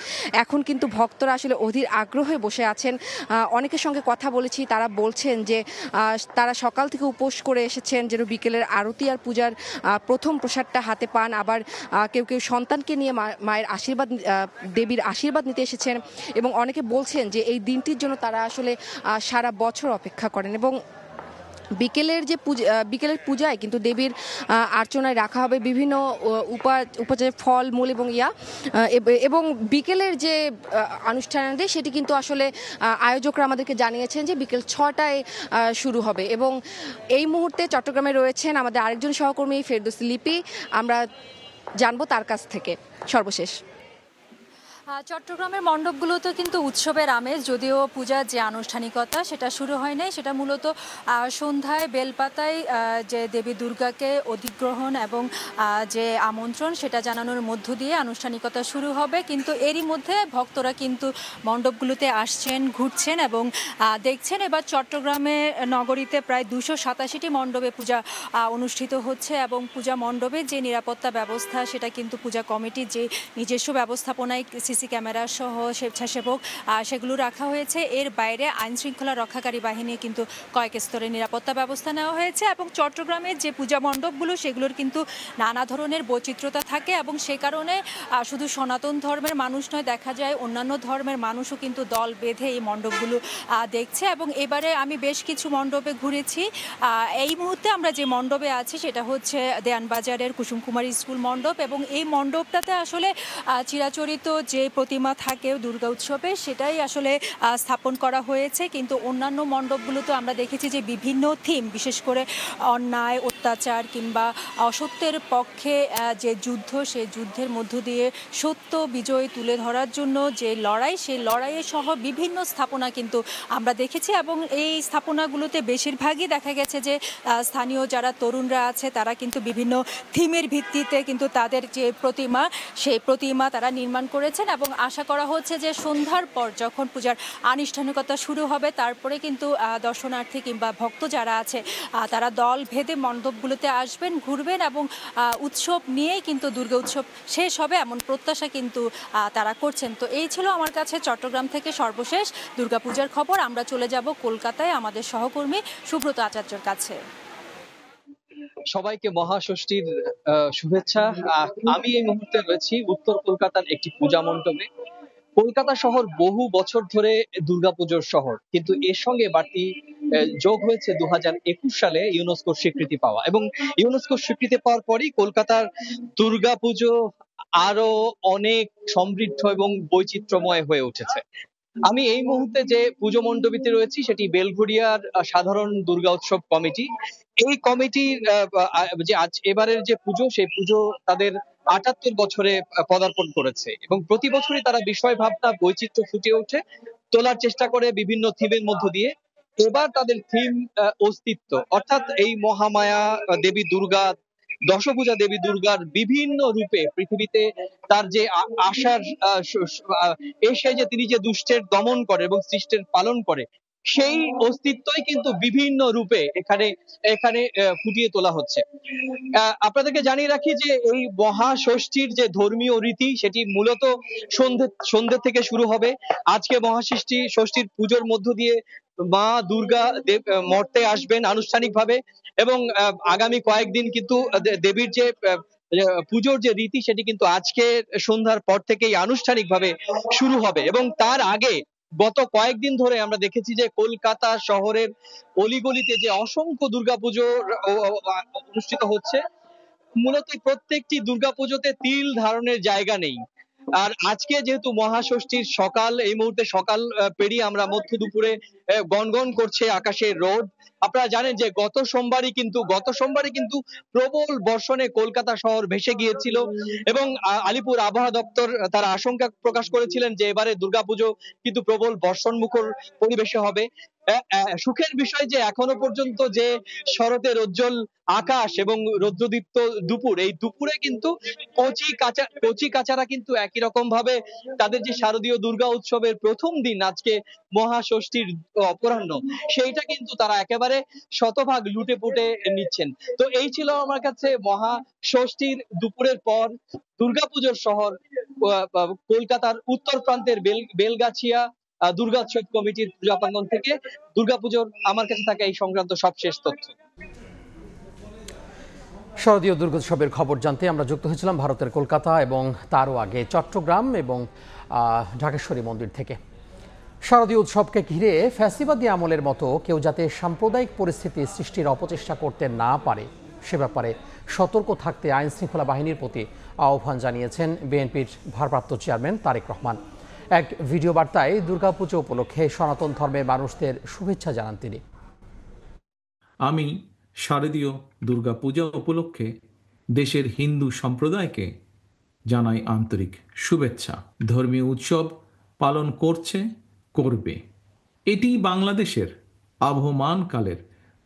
এখন কিন্তু ভক্তরা আসলে অধীর আগ্রহে বসে আছেন। অনেকের সঙ্গে কথা বলেছি, তারা বলছেন যে তারা সকাল থেকে উপোস করে এসেছেন যেন বিকেলের আরতি আর পূজার প্রথম প্রসাদটা হাতে পান। আবার কেউ কেউ সন্তানকে নিয়ে মায়ের আশীর্বাদ, দেবীর আশীর্বাদ নিতে এসেছেন। এবং অনেকে বলছেন যে এই দিনটির জন্য তারা আসলে সারা বছর অপেক্ষা করেন। এবং বিকেলের পূজায় কিন্তু দেবীর আর্চনায় রাখা হবে বিভিন্ন উপাচার ফল মূল এবং বিকেলের যে অনুষ্ঠানটি সেটি কিন্তু আসলে আয়োজকরা আমাদেরকে জানিয়েছেন যে বিকেল 6টায় শুরু হবে। এবং এই মুহূর্তে চট্টগ্রামে রয়েছেন আমাদের আরেকজন সহকর্মী ফেরদৌসী লিপি, আমরা জানবো তার কাছ থেকে সর্বশেষ। চট্টগ্রামের মণ্ডপগুলোতে কিন্তু উৎসবের আমেজ, যদিও পূজার যে আনুষ্ঠানিকতা সেটা শুরু হয় নাই, সেটা মূলত সন্ধ্যায় বেলপাতায় যে দেবী দুর্গাকে অধিগ্রহণ এবং যে আমন্ত্রণ সেটা জানানোর মধ্য দিয়ে আনুষ্ঠানিকতা শুরু হবে। কিন্তু এরই মধ্যে ভক্তরা কিন্তু মণ্ডপগুলোতে আসছেন, ঘুরছেন এবং দেখছেন। এবার চট্টগ্রামে নগরীতে প্রায় 287টি মণ্ডপে পূজা অনুষ্ঠিত হচ্ছে এবং পূজা মণ্ডপে যে নিরাপত্তা ব্যবস্থা সেটা কিন্তু পূজা কমিটির যে নিজস্ব ব্যবস্থাপনায় সিসি ক্যামেরা সহ স্বেচ্ছাসেবক সেগুলো রাখা হয়েছে। এর বাইরে আইন শৃঙ্খলা রক্ষাকারী বাহিনী কিন্তু কয়েক স্তরে নিরাপত্তা ব্যবস্থা নেওয়া হয়েছে। এবং চট্টগ্রামের যে পূজা মণ্ডপগুলো সেগুলোর কিন্তু নানা ধরনের বৈচিত্র্যতা থাকে এবং সে কারণে শুধু সনাতন ধর্মের মানুষ নয়, দেখা যায় অন্যান্য ধর্মের মানুষও কিন্তু দল বেঁধে এই মণ্ডপগুলো দেখছে। এবং এবারে আমি বেশ কিছু মণ্ডপে ঘুরেছি। এই মুহূর্তে আমরা যে মণ্ডপে আছি সেটা হচ্ছে দেয়ানবাজারের কুসুম কুমারী স্কুল মণ্ডপ এবং এই মণ্ডপটাতে আসলে চিরাচরিত যে প্রতিমা থাকে দুর্গা উৎসবে সেটাই আসলে স্থাপন করা হয়েছে। কিন্তু অন্যান্য মণ্ডপগুলোতে আমরা দেখেছি যে বিভিন্ন থিম, বিশেষ করে অন্যায় অত্যাচার কিংবা অসত্যের পক্ষে যে যুদ্ধ, সেই যুদ্ধের মধ্য দিয়ে সত্য বিজয় তুলে ধরার জন্য যে লড়াই, সেই লড়াইয়ে সহ বিভিন্ন স্থাপনা কিন্তু আমরা দেখেছি। এবং এই স্থাপনাগুলোতে বেশিরভাগই দেখা গেছে যে স্থানীয় যারা তরুণরা আছে তারা কিন্তু বিভিন্ন থিমের ভিত্তিতে কিন্তু তাদের যে প্রতিমা সেই প্রতিমা তারা নির্মাণ করেছেন। এবং আশা করা হচ্ছে যে সন্ধ্যার পর যখন পূজার আনুষ্ঠানিকতা শুরু হবে তারপরে কিন্তু দর্শনার্থী কিংবা ভক্ত যারা আছে তারা দল ভেদে মণ্ডপগুলোতে আসবেন, ঘুরবেন এবং উৎসব নিয়েই কিন্তু দুর্গা উৎসব শেষ হবে এমন প্রত্যাশা কিন্তু তারা করছেন। তো এই ছিল আমার কাছে চট্টগ্রাম থেকে সর্বশেষ দুর্গাপূজার খবর। আমরা চলে যাব কলকাতায় আমাদের সহকর্মী সুব্রত আচার্যর কাছে। সবাইকে মহাষষ্ঠীর শুভেচ্ছা। আমি এই মুহূর্তে রয়েছি উত্তর কলকাতার একটি পূজা মণ্ডপে। কলকাতা শহর বহু বছর ধরে দুর্গাপুজোর শহর, কিন্তু এর সঙ্গে বাড়তি যোগ হয়েছে 2021 সালে ইউনেস্কোর স্বীকৃতি পাওয়া। এবং ইউনেস্কোর স্বীকৃতি পাওয়ার পরই কলকাতার দুর্গাপুজো আরো অনেক সমৃদ্ধ এবং বৈচিত্র্যময় হয়ে উঠেছে। আমি এই মুহূর্তে যে পুজো মণ্ডপীতে রয়েছি সেটি বেলঘড়িয়ার সাধারণ দুর্গা উৎসব কমিটি। এই কমিটির যে এবারের যে পুজো, সেই পুজো তাদের 78 বছরে পদার্পণ করেছে এবং প্রতি বছরই তারা বিষয় ভাবনা বৈচিত্র্য ফুটিয়ে ওঠে, তোলার চেষ্টা করে বিভিন্ন থিমের মধ্য দিয়ে। এবার তাদের থিম অস্তিত্ব, অর্থাৎ এই মহামায়া দেবী দুর্গা, দশভূজা দেবী দুর্গার বিভিন্ন রূপে পৃথিবীতে তার যে আশার এসে যে তিনি যে দুষ্টের দমন করে এবং সৃষ্টের পালন করে, সেই অস্তিত্বই কিন্তু বিভিন্ন রূপে এখানে ফুটিয়ে তোলা হচ্ছে। আপনাদেরকে জানিয়ে রাখি যে এই মহাষষ্ঠীর যে ধর্মীয় রীতি সেটি মূলত সন্ধ্যে থেকে শুরু হবে। আজকে মহাষষ্ঠীর পুজোর মধ্য দিয়ে মা দুর্গা মর্তে আসবেন আনুষ্ঠানিকভাবে এবং আগামী কয়েকদিন কিন্তু দেবীর যে পুজোর যে রীতি সেটি কিন্তু আজকে সন্ধ্যার পর থেকেই আনুষ্ঠানিকভাবে শুরু হবে। এবং তার আগে গত কয়েকদিন ধরে আমরা দেখেছি যে কলকাতা শহরের অলিগলিতে যে অসংখ্য দুর্গাপুজো অনুষ্ঠিত হচ্ছে, মূলত প্রত্যেকটি দুর্গাপুজোতে তিল ধারণের জায়গা নেই। আর আজকে যেহেতু মহাষষ্ঠীর সকাল, এই মুহূর্তে সকাল পেরিয়ে আমরা মধ্য দুপুরে গনগন করছে আকাশের রোদ। আপনারা জানেন যে গত সোমবারই কিন্তু প্রবল বর্ষণে কলকাতা শহর ভেসে গিয়েছিল এবং আলিপুর আবহাওয়া দপ্তর তারা আশঙ্কা প্রকাশ করেছিলেন যে এবারে দুর্গাপুজো কিন্তু প্রবল বর্ষণ মুখর পরিবেশে হবে। সুখের বিষয় যে এখনো পর্যন্ত যে শরতের উজ্জ্বল আকাশ এবং রৌদ্রদীপ্ত দুপুর, এই দুপুরে কিন্তু কচি কাচারা কিন্তু একই রকম ভাবে তাদের যে শারদীয় দুর্গা উৎসবের প্রথম দিন আজকে মহাষষ্ঠীর অপরাহ্ন, সেইটা কিন্তু তারা একেবারে শতভাগ লুটে পুটে নিচ্ছেন। তো এই ছিল আমার কাছে মহাষষ্ঠীর দুপুরের পর দুর্গাপুজোর শহর কলকাতার উত্তর প্রান্তের বেলগাছিয়া দুর্গোৎসব কমিটির পূজা প্রাঙ্গণ থেকে দুর্গাপুজোর আমার কাছে থাকা এই সংক্রান্ত সবশেষ তথ্য। শারদীয় দুর্গোৎসবের খবর জানতে আমরা যুক্ত হয়েছিলাম ভারতের কলকাতা এবং তারও আগে চট্টগ্রাম এবং ঢাকেশ্বরী মন্দির থেকে। শারদীয় উৎসবকে ঘিরে ফ্যাসিবাদী আমলের মতো কেউ যাতে সাম্প্রদায়িক পরিস্থিতি সৃষ্টির অপচেষ্টা করতে না পারে সে ব্যাপারে সতর্ক থাকতে আইন শৃঙ্খলা বাহিনীর প্রতি আহ্বান জানিয়েছেন বিএনপির ভারপ্রাপ্ত চেয়ারম্যান তারেক রহমান। এক ভিডিও বার্তায় দুর্গাপুজো উপলক্ষে সনাতন ধর্মের মানুষদের শুভেচ্ছা জানান তিনি। আমি শারদীয় দুর্গাপূজা উপলক্ষে দেশের হিন্দু সম্প্রদায়কে জানাই আন্তরিক শুভেচ্ছা। ধর্মীয় উৎসব পালন করবে। এটি বাংলাদেশের আবহমানকালের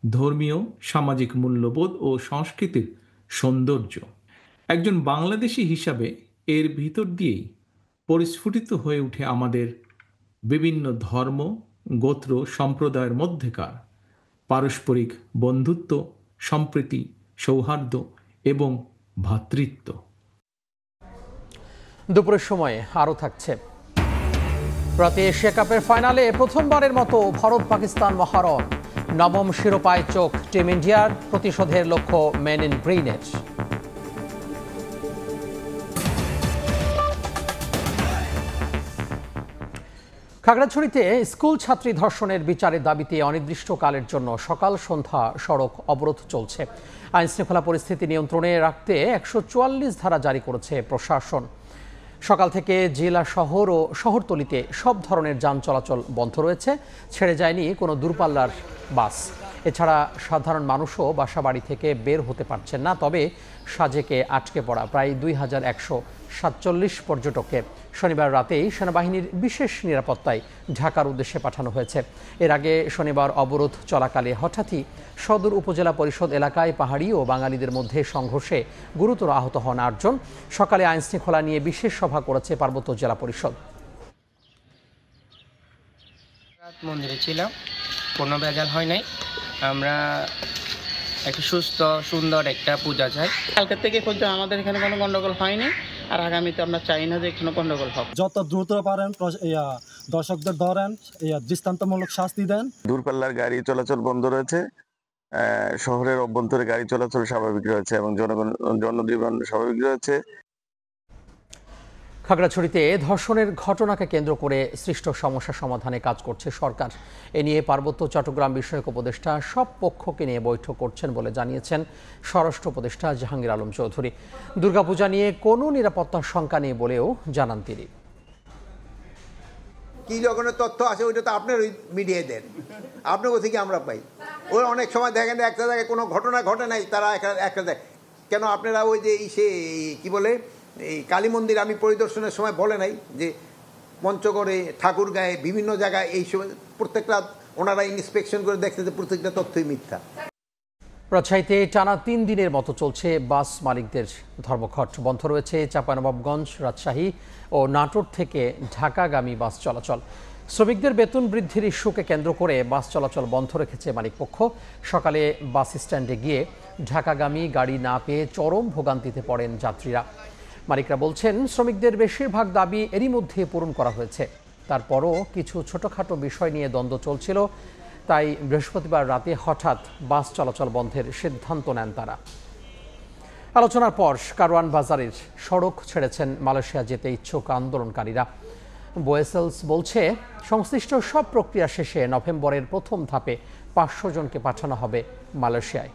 ধর্মীয় সামাজিক মূল্যবোধ ও সংস্কৃতির সৌন্দর্য। একজন বাংলাদেশী হিসাবে এর ভিতর দিয়েই পরিস্ফুটিত হয়ে ওঠে আমাদের বিভিন্ন ধর্ম, গোত্র, সম্প্রদায়ের মধ্যেকার পারস্পরিক বন্ধুত্ব, সম্প্রীতি, সৌহার্দ্য এবং ভ্রাতৃত্ব। দুপুরের সময় আরও থাকছে। রাতে এশিয়া কাপের ফাইনালে প্রথমবারের মতো ভারত পাকিস্তান মহারণ। নবম শিরোপায় চোখ টিম ইন্ডিয়ার, প্রতিশোধের লক্ষ্য মেন ইন গ্রিনের। খাগড়াছড়িতে স্কুল ছাত্রী ধর্ষণের বিচারের দাবিতে অনির্দিষ্টকালের জন্য সকাল সন্ধ্যা সড়ক অবরোধ চলছে। আইন শৃঙ্খলা পরিস্থিতি নিয়ন্ত্রণে রাখতে 144 ধারা জারি করেছে প্রশাসন। সকাল থেকে জেলা শহর ও শহরতলিতে সব ধরনের যান চলাচল বন্ধ রয়েছে। ছেড়ে যায়নি কোনো দূরপাল্লার বাস। এছাড়া সাধারণ মানুষও বাসাবাড়ি থেকে বের হতে পারছেন না। তবে সাজেকে আটকে পড়া প্রায় 2147 পর্যটককে শনিবার রাতেই সেনাবাহিনীর বিশেষ নিরাপত্তায় ঢাকার উদ্দেশ্যে পাঠানো হয়েছে। এর আগে শনিবার অবরোধ চলাকালে হঠাৎই সদর উপজেলা পরিষদ এলাকায় পাহাড়ি ও বাঙালিদের মধ্যে সংঘর্ষে গুরুতর আহত হন 8 জন। সকালে আইন শৃঙ্খলা নিয়ে বিশেষ সভা করেছে পার্বত্য জেলা পরিষদ। মন্দিরে ছিলাম, কোনো ভেজাল হয় নাই। আমরা একটা সুস্থ সুন্দর একটা পূজা চাই। কালকে থেকে পর্যন্ত আমাদের এখানে কোনো গন্ডগোল হয়নি, আর আগামীতে আমরা চাই না যে কোনো গন্ডগোল হোক। যত দ্রুত পারেন দর্শকদের ধরেন, দৃষ্টান্তমূলক শাস্তি দেন। দূরপাল্লার গাড়ি চলাচল বন্ধ রয়েছে, শহরের অভ্যন্তরে গাড়ি চলাচল স্বাভাবিক রয়েছে এবং জনজীবন স্বাভাবিক রয়েছে। খাগড়াছড়িতে ধর্ষণের ঘটনাকে কেন্দ্র করে সৃষ্ট সমস্যা সমাধানে কাজ করছে সরকার। এ নিয়ে পার্বত্য চট্টগ্রাম বিষয়ক উপদেষ্টা সব পক্ষকে নিয়ে বৈঠক করছেন বলে জানিয়েছেন স্বরাষ্ট্র উপদেষ্টা জাহাঙ্গীর আলম চৌধুরী। দুর্গাপূজা নিয়ে কোনো নিরাপত্তার শঙ্কা নেই বলেও জানান তিনি। কি যখনের তথ্য আসে ওইটা তো আপনার ওই মিডিয়ায় দেন, আপনার থেকে আমরা পাই। ওই অনেক সময় দেখেন একটা জায়গায় কোনো ঘটনা ঘটে নাই, তারা একটা কেন আপনারা ওই যে কি বলে এই কালী মন্দির আমি পরিদর্শনের সময় বলে নাই যে পঞ্চগড়ে, ঠাকুরগাঁয়ে, বিভিন্ন জায়গায় এই সময় প্রত্যেকটা ওনারা ইন্সপেকশন করে দেখছে যে প্রত্যেকটা তথ্যই মিথ্যা। রাজশাহীতে টানা 3 দিনের মতো চলছে বাস মালিকদের ধর্মঘট। বন্ধ রয়েছে চাঁপাইনবাবগঞ্জ, রাজশাহী ও নাটোর থেকে ঢাকাগামী বাস চলাচল। শ্রমিকদের বেতন বৃদ্ধির ইস্যুকে কেন্দ্র করে বাস চলাচল বন্ধ রেখেছে মালিকপক্ষ। সকালে বাস স্ট্যান্ডে গিয়ে ঢাকাগামী গাড়ি না পেয়ে চরম ভোগান্তিতে পড়েন যাত্রীরা। মালিকরা বলছেন শ্রমিকদের বেশিরভাগ দাবি এরই মধ্যে পূরণ করা হয়েছে। তারপরও কিছু ছোটখাটো বিষয় নিয়ে দ্বন্দ্ব চলছিল, তাই বৃহস্পতিবার রাতে হঠাৎ বাস চলাচল বন্ধের সিদ্ধান্ত নেন তারা। আলোচনার পর কারওয়ান বাজারের সড়ক ছেড়েছেন মালয়েশিয়া যেতে ইচ্ছুক আন্দোলনকারীরা। বোয়েসেলস বলছে সংশ্লিষ্ট সব প্রক্রিয়া শেষে নভেম্বরের প্রথম ধাপে 500 জনকে পাঠানো হবে মালয়েশিয়ায়।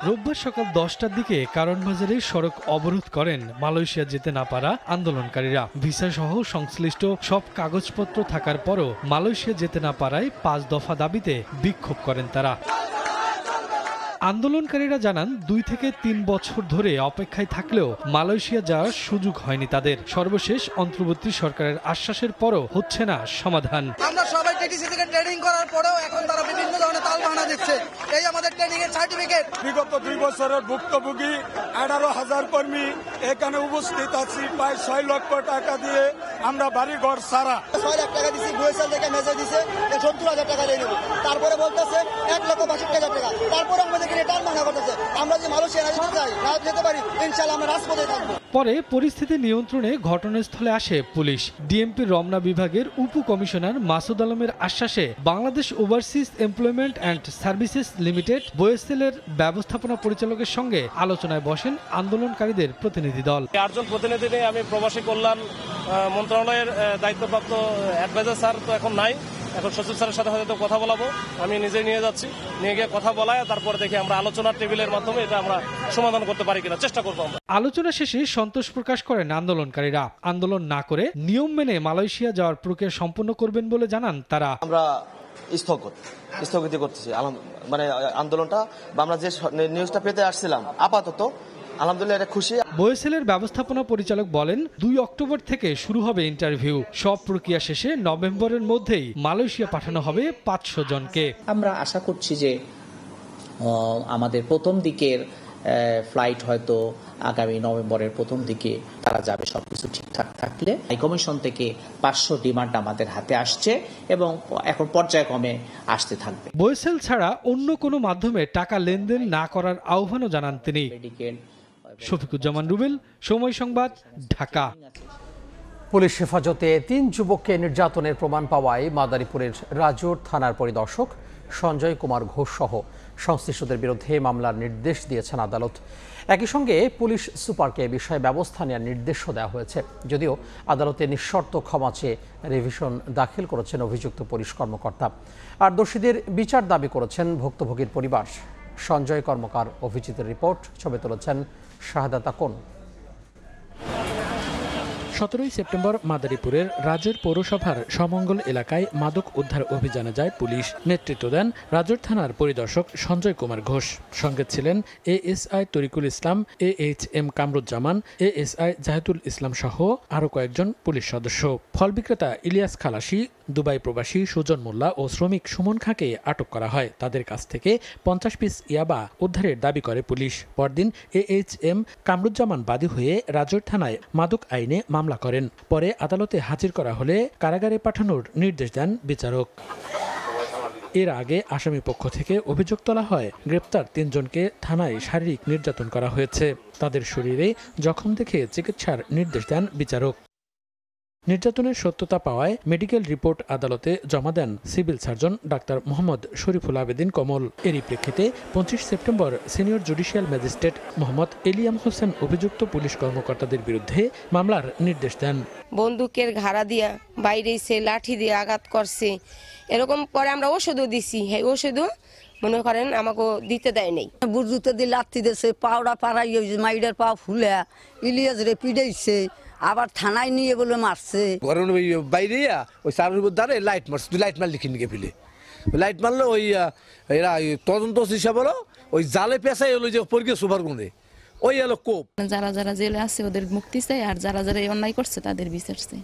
রোববার সকাল 10টার দিকে কারণ বাজারে সড়ক অবরোধ করেন মালয়েশিয়া যেতে না পারা আন্দোলনকারীরা। ভিসা সহ সংশ্লিষ্ট সব কাগজপত্র থাকার পরও মালয়েশিয়া যেতে না পারায় 5 দফা দাবিতে বিক্ষোভ করেন তারা। আন্দোলনকারীরা জানান 2 থেকে 3 বছর ধরে অপেক্ষায় থাকলেও মালয়েশিয়া যাওয়ার সুযোগ হয়নি তাদের। সর্বশেষ অন্তর্বর্তী সরকারের আশ্বাসের পরও হচ্ছে না সমাধান। আমরা সবাই টিটিসি থেকে ট্রেনিং করার পরেও এখন তারা বিভিন্ন ধরনের তালবাহানা দিচ্ছে। এই আমাদের ট্রেনিং এর সার্টিফিকেট। বিগত 2 বছরের ভুক্তভোগী 18,000 কর্মী এখানে উপস্থিত আছি। প্রায় 6 লক্ষ টাকা দিয়ে আমরা বাড়ি ঘর সারা 6 লাখ টাকা দিছি। বুয়েসাল থেকে মেসেজ দিছে 70,000 টাকা দিয়ে নেব। তারপরে বলতেছে 1,62,000 টাকা। তারপরে আমাদের পরে পরিস্থিতি নিয়ন্ত্রণে ঘটনাস্থলে আসে পুলিশ। ডিএমপি রমনা বিভাগের উপকমিশনার মাসুদ আলমের আশ্বাসে Bangladesh Overseas Employment and Services Limited বোয়েসেলের ব্যবস্থাপনা পরিচালকের সঙ্গে আলোচনায় বসেন আন্দোলনকারীদের প্রতিনিধি দল। 8 জন প্রতিনিধি নিয়ে আমি প্রবাসী কল্যাণ মন্ত্রণালয়ের দায়িত্বপ্রাপ্ত অ্যাডভাইজার স্যার তো এখন নাই, এখন সচিব স্যারের সাথে হয়তো কথা বলাবো। আমি নিজে নিয়ে যাচ্ছি, নিয়ে গিয়ে কথা বলায় তারপর দেখি আমরা আলোচনার টেবিলের মাধ্যমে এটা আমরা সমাধান করতে পারি কিনা চেষ্টা করবো আমরা। আলোচনা শেষে সন্তোষ প্রকাশ করেন আন্দোলনকারীরা। আন্দোলন না করে নিয়ম মেনে মালয়েশিয়া যাওয়ার প্রক্রিয়া সম্পন্ন করবেন বলে জানান তারা। আমরা স্থগিত করতেছি মানে আন্দোলনটা, আমরা যে নিউজটা পেতে আসছিলাম আপাতত আলহামদুলিল্লাহ এটা খুশি। বোয়েসেলের ব্যবস্থাপনা পরিচালক বলেন 2 অক্টোবর থেকে শুরু হবে ইন্টারভিউ। সব প্রক্রিয়া শেষে নভেম্বরের মধ্যেই মালয়েশিয়া পাঠানো হবে 500 জনকে। আমরা আশা করছি যে আমাদের প্রথম দিকের ফ্লাইট হয়তো আগামী নভেম্বরের প্রথম দিকে তারা যাবে, সবকিছু ঠিকঠাক থাকলে। হাই কমিশন থেকে 500 ডিমান্ড আমাদের হাতে আসছে এবং এখন পর্যায়ক্রমে আসতে থাকবে। বোয়েসেল ছাড়া অন্য কোনো মাধ্যমে টাকা লেনদেন না করার আহ্বানও জানান তিনি। শফিকুজ্জামান রুবেল, সময় সংবাদ, ঢাকা। পুলিশ হেফাজতে 3 যুবককে নির্যাতনের প্রমাণ পাওয়ায় মাদারীপুরের রাজুর থানার পরিদর্শক সঞ্জয় কুমার ঘোষ সহ সংশ্লিষ্টদের বিরুদ্ধে মামলার নির্দেশ দিয়েছেন আদালত। একই সঙ্গে পুলিশ সুপারকে বিষয়ে ব্যবস্থা নেওয়ার নির্দেশও দেওয়া হয়েছে। যদিও আদালতে নিঃশর্ত ক্ষমা চেয়ে রিভিশন দাখিল করেছেন অভিযুক্ত পুলিশ কর্মকর্তা। আর দোষীদের বিচার দাবি করেছেন ভুক্তভোগীর পরিবার। সঞ্জয় কর্মকার অভিজিতের রিপোর্ট, ছবি তুলেছেন শাহাদাত আকন। 17 সেপ্টেম্বর মাদারীপুরের রাজৈর পৌরসভার সমঙ্গল এলাকায় মাদক উদ্ধার অভিযানে যায় পুলিশ। নেতৃত্ব দেন রাজৈর থানার পরিদর্শক সঞ্জয় কুমার ঘোষ। সঙ্গে ছিলেন এএসআই তরিকুল ইসলাম, AHM কামরুজ্জামান, ASI জাহিদুল ইসলাম সহ আরও কয়েকজন পুলিশ সদস্য। ফল বিক্রেতা ইলিয়াস খালাসি, দুবাই প্রবাসী সুজন মোল্লা ও শ্রমিক সুমন খাঁকে আটক করা হয়। তাদের কাছ থেকে 50 পিস ইয়াবা উদ্ধারের দাবি করে পুলিশ। পরদিন AHM কামরুজ্জামান বাদী হয়ে রাজৈর থানায় মাদক আইনে মামলা করেন। পরে আদালতে হাজির করা হলে কারাগারে পাঠানোর নির্দেশ দেন বিচারক। এর আগে আসামি পক্ষ থেকে অভিযোগ তোলা হয় গ্রেপ্তার 3 জনকে থানায় শারীরিক নির্যাতন করা হয়েছে। তাদের শরীরে জখম দেখে চিকিৎসার নির্দেশ দেন বিচারক। নির্যাতনের সত্যতা পাওয়ায় মেডিকেল রিপোর্ট আদালতে জমা দেন civil surgeon doctor Mohammad Shariful Abedin Kamal. এরই প্রেক্ষিতে 25 September senior judicial magistrate Mohammad Eliam Hossain অভিযুক্ত পুলিশ কর্মকর্তাদের বিরুদ্ধে মামলার নির্দেশ দেন। বন্দুকের ঘাড়া দিয়া বাইরে এসে লাঠি দিয়ে আঘাত করছে, এরকম পরে আমরা ওষুধও দিছি। হ্যাঁ, ওষুধও মনে করেন আমাকে দিতে দেয় নাই। বুঝতে দিয়ে লাঠি দিয়েছে, পাউডা পাড়াই মাইডের পা ফুলে ইলিয়াস রে পিড়াইছে, আবার থানায় নিয়ে বলে মারছে। বাইরে ওই চারুর দ্বারে লাইট মারছে, লাইট মারলি কিনকে ফেলে লাইট মারলো ওই এরা তদন্ত হিসাব হলো ওই জালে পেঁচাই হলো যে পরীক্ষা সুপার গুণে ওই এলো কোপ। যারা যারা জেলে আছে ওদের মুক্তি চাই, আর যারা যারা এই অন্যায় করছে তাদের বিচার চাই।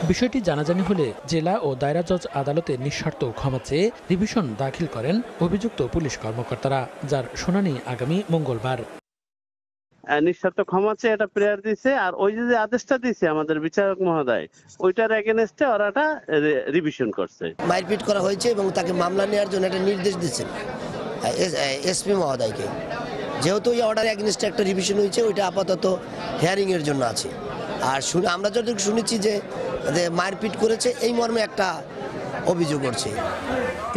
বিষয়টি জানাজানি হলে জেলা ও দায়রা জজ আদালতে নিঃশর্ত ক্ষমা চেয়ে রিভিশন দাখিল করেন অভিযুক্ত পুলিশ কর্মকর্তারা, যার শুনানি আগামী মঙ্গলবার। নিঃশর্ত ক্ষমা চেয়ে একটা প্রেয়ার দিছে, আর ওই যে আদেশটা দিছে আমাদের বিচারক মহোদয়, ওইটার এগেনস্টে ওরা একটা রিভিশন করছে। মারপিট করা হয়েছে এবং তাকে মামলা নেওয়ার জন্য একটা নির্দেশ দিচ্ছেন এসপি মহোদয়কে। যেহেতু এই অর্ডার এগেনস্টে একটা রিভিশন হয়েছে, ওইটা আপাতত হিয়ারিং এর জন্য আছে। আর আমরা যতটুকু শুনেছি যে মারপিট করেছে এই মর্মে একটা অভিযোগ করছে।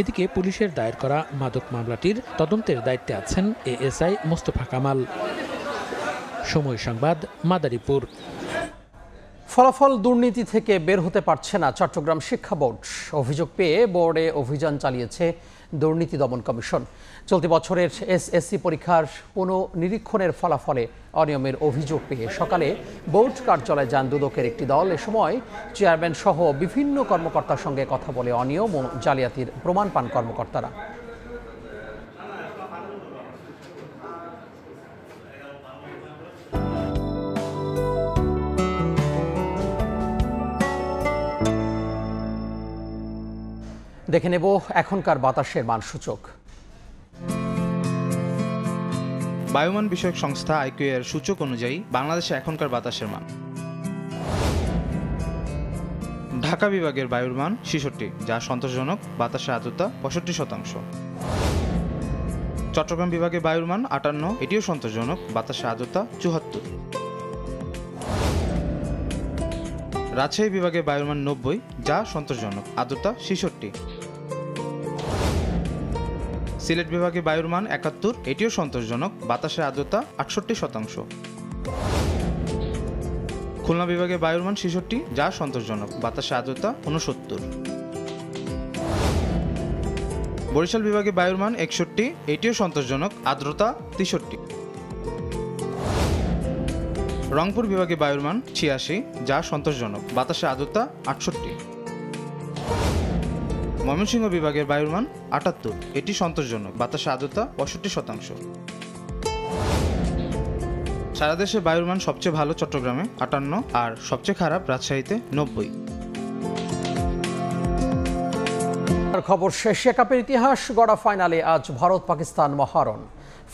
এদিকে পুলিশের দায়ের করা মাদক মামলাটির তদন্তের দায়িত্বে আছেন ASI মোস্তফা কামাল। সময় সংবাদ, মাদারীপুর। ফলাফল দুর্নীতি থেকে বের হতে পারছে না চট্টগ্রাম শিক্ষা বোর্ড। অভিযোগ পেয়ে বোর্ডে অভিযান চালিয়েছে দুর্নীতি দমন কমিশন। চলতি বছরের এসএসসি পরীক্ষার পুনঃনিরীক্ষণের ফলাফলে অনিয়মের অভিযোগ পেয়ে সকালে বোর্ড কার্যালয়ে যান দুদকের একটি দল। এ সময় চেয়ারম্যান সহ বিভিন্ন কর্মকর্তার সঙ্গে কথা বলে অনিয়ম ও জালিয়াতির প্রমাণ পান কর্মকর্তারা। দেখে নেব এখনকার বাতাসের মানসূচক। বায়ুমান বিষয়ক সংস্থা আইকিউ এর সূচক অনুযায়ী বাংলাদেশে এখনকার বাতাসের মান: ঢাকা বিভাগের বায়ুর মান 66, যা সন্তোষজনক, বাতাসে আর্দ্রতা 65%। চট্টগ্রাম বিভাগের বায়ুর মান 58, এটিও সন্তোষজনক, বাতাসে আর্দ্রতা 74। রাজশাহী বিভাগের বায়ুর মান 90, যা সন্তোষজনক, আর্দ্রতা 66। সিলেট বিভাগের বায়ুর মান 71, এটিও সন্তোষজনক, বাতাসের আর্দ্রতা 68%। খুলনা বিভাগের বায়ুর মান 66, যা সন্তোষজনক, বাতাসে আর্দ্রতা 69। বরিশাল বিভাগের বায়ুর মান 61, এটিও সন্তোষজনক, আর্দ্রতা 63। রংপুর বিভাগের বায়ুর মান 86, যা সন্তোষজনক, বাতাসে আর্দ্রতা 68। ময়মনসিংহ বিভাগের বায়ুর মান 78, এটি সন্তোষজনক, বাতাসে আর্দ্রতা 65%। সারা দেশে বায়ুর মান সবচেয়ে ভালো চট্টগ্রামে 58 আর সবচেয়ে খারাপ রাজশাহীতে 90। খবর, এশিয়া কাপের ইতিহাস গড়া ফাইনালে আজ ভারত পাকিস্তান মহারণ।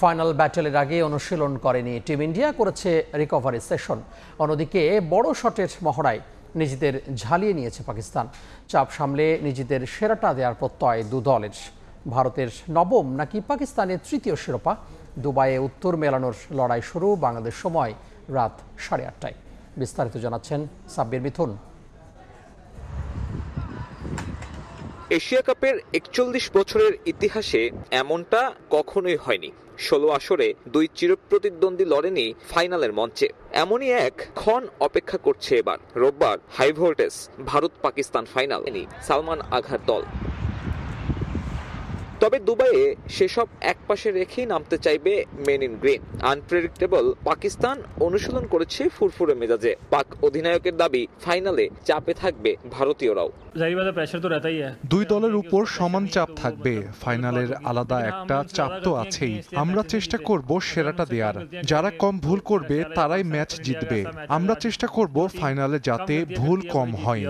ফাইনাল ব্যাটেলের আগে অনুশীলন করেনি টিম ইন্ডিয়া, করেছে রিকভারি সেশন। অন্যদিকে বড় শটের মহড়ায় নিজেদের ঝালিয়ে নিয়েছে পাকিস্তান। চাপ সামলে নিজেদের সেরাটা দেওয়ার প্রত্যয় দু দলের। ভারতের নবম নাকি পাকিস্তানের তৃতীয় শিরোপা? দুবাইয়ে উত্তর মেলানোর লড়াই শুরু বাংলাদেশ সময় রাত 8:30টায়। বিস্তারিত জানাচ্ছেন সাব্বির মিথুন। এশিয়া কাপের 41 বছরের ইতিহাসে এমনটা কখনোই হয়নি। 16 আসরে দুই চিরপ্রতিদ্বন্দ্বী লড়েনি ফাইনালের মঞ্চে। এমনই এক ক্ষণ অপেক্ষা করছে এবার। রোববার high voltage Bharat Pakistan final Salman আঘার দল। তবে দুবাইয়ে সেসব একপাশে রেখেই নামতে চাইবে men in green. Unpredictable Pakistan অনুশীলন করেছে ফুরফুরে মেজাজে। পাক অধিনায়কের দাবি, ফাইনালে চাপে থাকবে ভারতীয়রাও। দুই দলের উপর সমান চাপ থাকবে। ফাইনালের আলাদা একটা চাপ তো আছেই। আমরা চেষ্টা করব সেরাটা দেওয়ার। যারা কম ভুল করবে তারাই ম্যাচ জিতবে। আমরা চেষ্টা করব ফাইনালে যাতে ভুল কম হয়।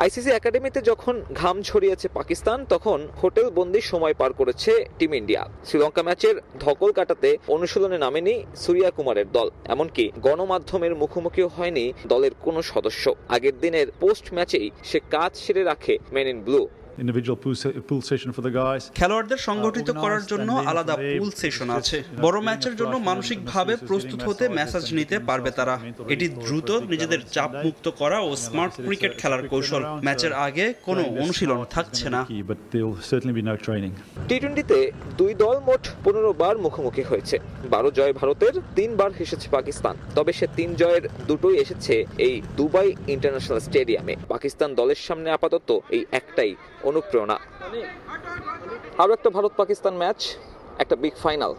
আইসিসি একাডেমিতে যখন ঘাম ছড়িয়েছে পাকিস্তান, তখন হোটেল বন্দি সময় পার করেছে টিম ইন্ডিয়া। শ্রীলঙ্কা ম্যাচের ধকল কাটাতে অনুশীলনে নামেনি সূর্যা কুমারের দল। এমনকি গণমাধ্যমের মুখোমুখিও হয়নি দলের কোনো সদস্য। আগের দিনের পোস্ট ম্যাচেই সে কাজ সেরে রাখে মেন ইন ব্লু। খেলোয়াড়দের সংগঠিত করার জন্য আলাদা পুল সেশন আছে। বড় ম্যাচের জন্য মানসিকভাবে প্রস্তুত হতে মেসেজ নিতে পারবে তারা। এটি দ্রুত নিজেদের চাপ মুক্ত করা ও স্মার্ট ক্রিকেট খেলার কৌশল। ম্যাচের আগে কোনো অনুশীলন থাকছে না। টি-20তে দুই দল মোট 15 বার মুখোমুখি হয়েছে। 12 জয় ভারতের, 3 বার হেসেছে পাকিস্তান। তবে সে 3 জয়ের দুটোই এসেছে এই দুবাই ইন্টারন্যাশনাল স্টেডিয়ামে। পাকিস্তান দলের সামনে আপাতত এই একটাই অনুপ্রেরণা। আরও একটা ভারত পাকিস্তান ম্যাচ, একটা বিগ ফাইনাল।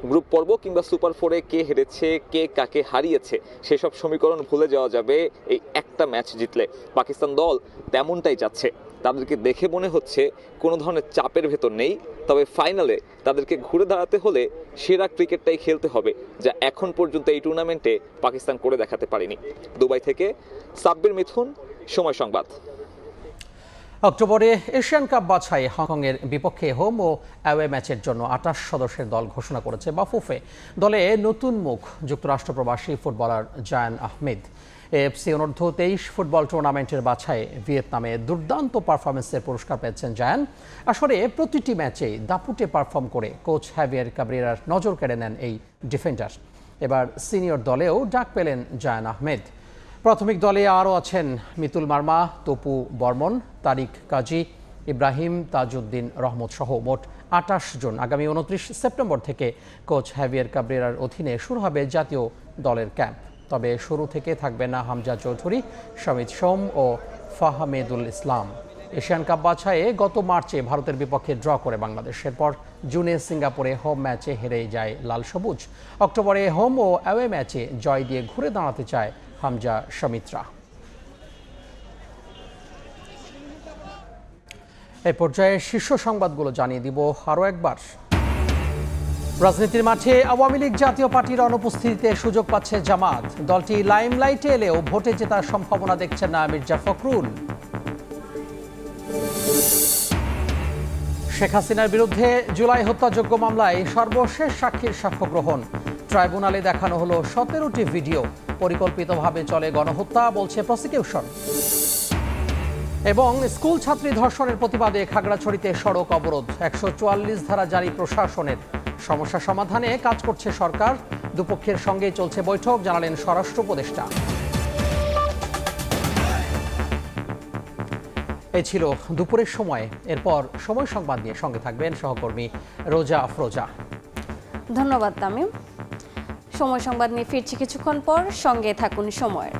গ্রুপ পর্ব কিংবা সুপার 4-এ কে হেরেছে, কে কাকে হারিয়েছে, সেসব সমীকরণ ভুলে যাওয়া যাবে এই একটা ম্যাচ জিতলে। পাকিস্তান দল তেমনটাই যাচ্ছে। তাদেরকে দেখে মনে হচ্ছে কোনো ধরনের চাপের ভেতর নেই। তবে ফাইনালে তাদেরকে ঘুরে দাঁড়াতে হলে সেরা ক্রিকেটটাই খেলতে হবে, যা এখন পর্যন্ত এই টুর্নামেন্টে পাকিস্তান করে দেখাতে পারেনি। দুবাই থেকে সাব্বির মিথুন, সময় সংবাদ। অক্টোবরে এশিয়ান কাপ বাছাই হংকংয়ের বিপক্ষে হোম ও অ্যাওয়ে ম্যাচের জন্য 28 সদস্যের দল ঘোষণা করেছে বাফুফে। দলে নতুন মুখ যুক্তরাষ্ট্র প্রবাসী ফুটবলার জায়ান আহমেদ। এএফসি অনূর্ধ্ব 23 ফুটবল টুর্নামেন্টের বাছাই ভিয়েতনামে দুর্দান্ত পারফরমেন্সের পুরস্কার পেয়েছেন জায়ান। আসলে প্রতিটি ম্যাচেই দাপুটে পারফর্ম করে কোচ হ্যাভিয়ার কাবরেরার নজর কেড়ে নেন এই ডিফেন্ডার। এবার সিনিয়র দলেও ডাক পেলেন জায়ান আহমেদ। প্রাথমিক দলে আরও আছেন মিতুল মার্মা, তপু বর্মন, তারিক কাজী, ইব্রাহিম তাজউদ্দিন রহমত সহ মোট 28 জন। আগামী 29 সেপ্টেম্বর থেকে কোচ হ্যাভিয়ার কাবরেরার অধীনে শুরু হবে জাতীয় দলের ক্যাম্প। তবে শুরু থেকে থাকবে না হামজা চৌধুরী, সমিত সোম ও ফাহমেদুল ইসলাম। এশিয়ান কাপ বাছাইয়ে গত মার্চে ভারতের বিপক্ষে ড্র করে বাংলাদেশ। এরপর জুনে সিঙ্গাপুরে হোম ম্যাচে হেরে যায় লাল সবুজ। অক্টোবরে হোম ও অ্যাওয়ে ম্যাচে জয় দিয়ে ঘুরে দাঁড়াতে চায় হামজা সমিত্রা। এই পর্যায়ে শীর্ষ সংবাদগুলো জানিয়ে দিব আরও একবার। রাজনীতির মাঠে আওয়ামী লীগ জাতীয় পার্টির অনুপস্থিতিতে সুযোগ পাচ্ছে জামাত। দলটি লাইমলাইটে এলেও ভোটে জেতার সম্ভাবনা দেখছেন না মির্জা ফখরুল। শেখ হাসিনার বিরুদ্ধে জুলাই হত্যাযোগ্য মামলায় সর্বশেষ সাক্ষীর সাক্ষ্য গ্রহণ। ট্রাইব্যুনালে দেখানো হলো 17টি ভিডিও। পরিকল্পিতভাবে চলে গণহত্যা বলছে প্রসিকিউশন। এবং স্কুল ছাত্রী ধর্ষণের প্রতিবাদে খাগড়াছড়িতে সড়ক অবরোধ। 144 ধারা জারি প্রশাসনের। সমস্যা সমাধানে কাজ করছে সরকার। দুপক্ষের সঙ্গে চলছে বৈঠক, জানালেন স্বরাষ্ট্র উপদেষ্টা। এই ছিল দুপুরের সময়। এরপর সময় সংবাদ নিয়ে সঙ্গে থাকবেন সহকর্মী রোজা আফরোজা। ধন্যবাদ তামিম। সময় সংবাদ নিয়ে ফিরছি কিছুক্ষণ পর, সঙ্গে থাকুন সময়ের।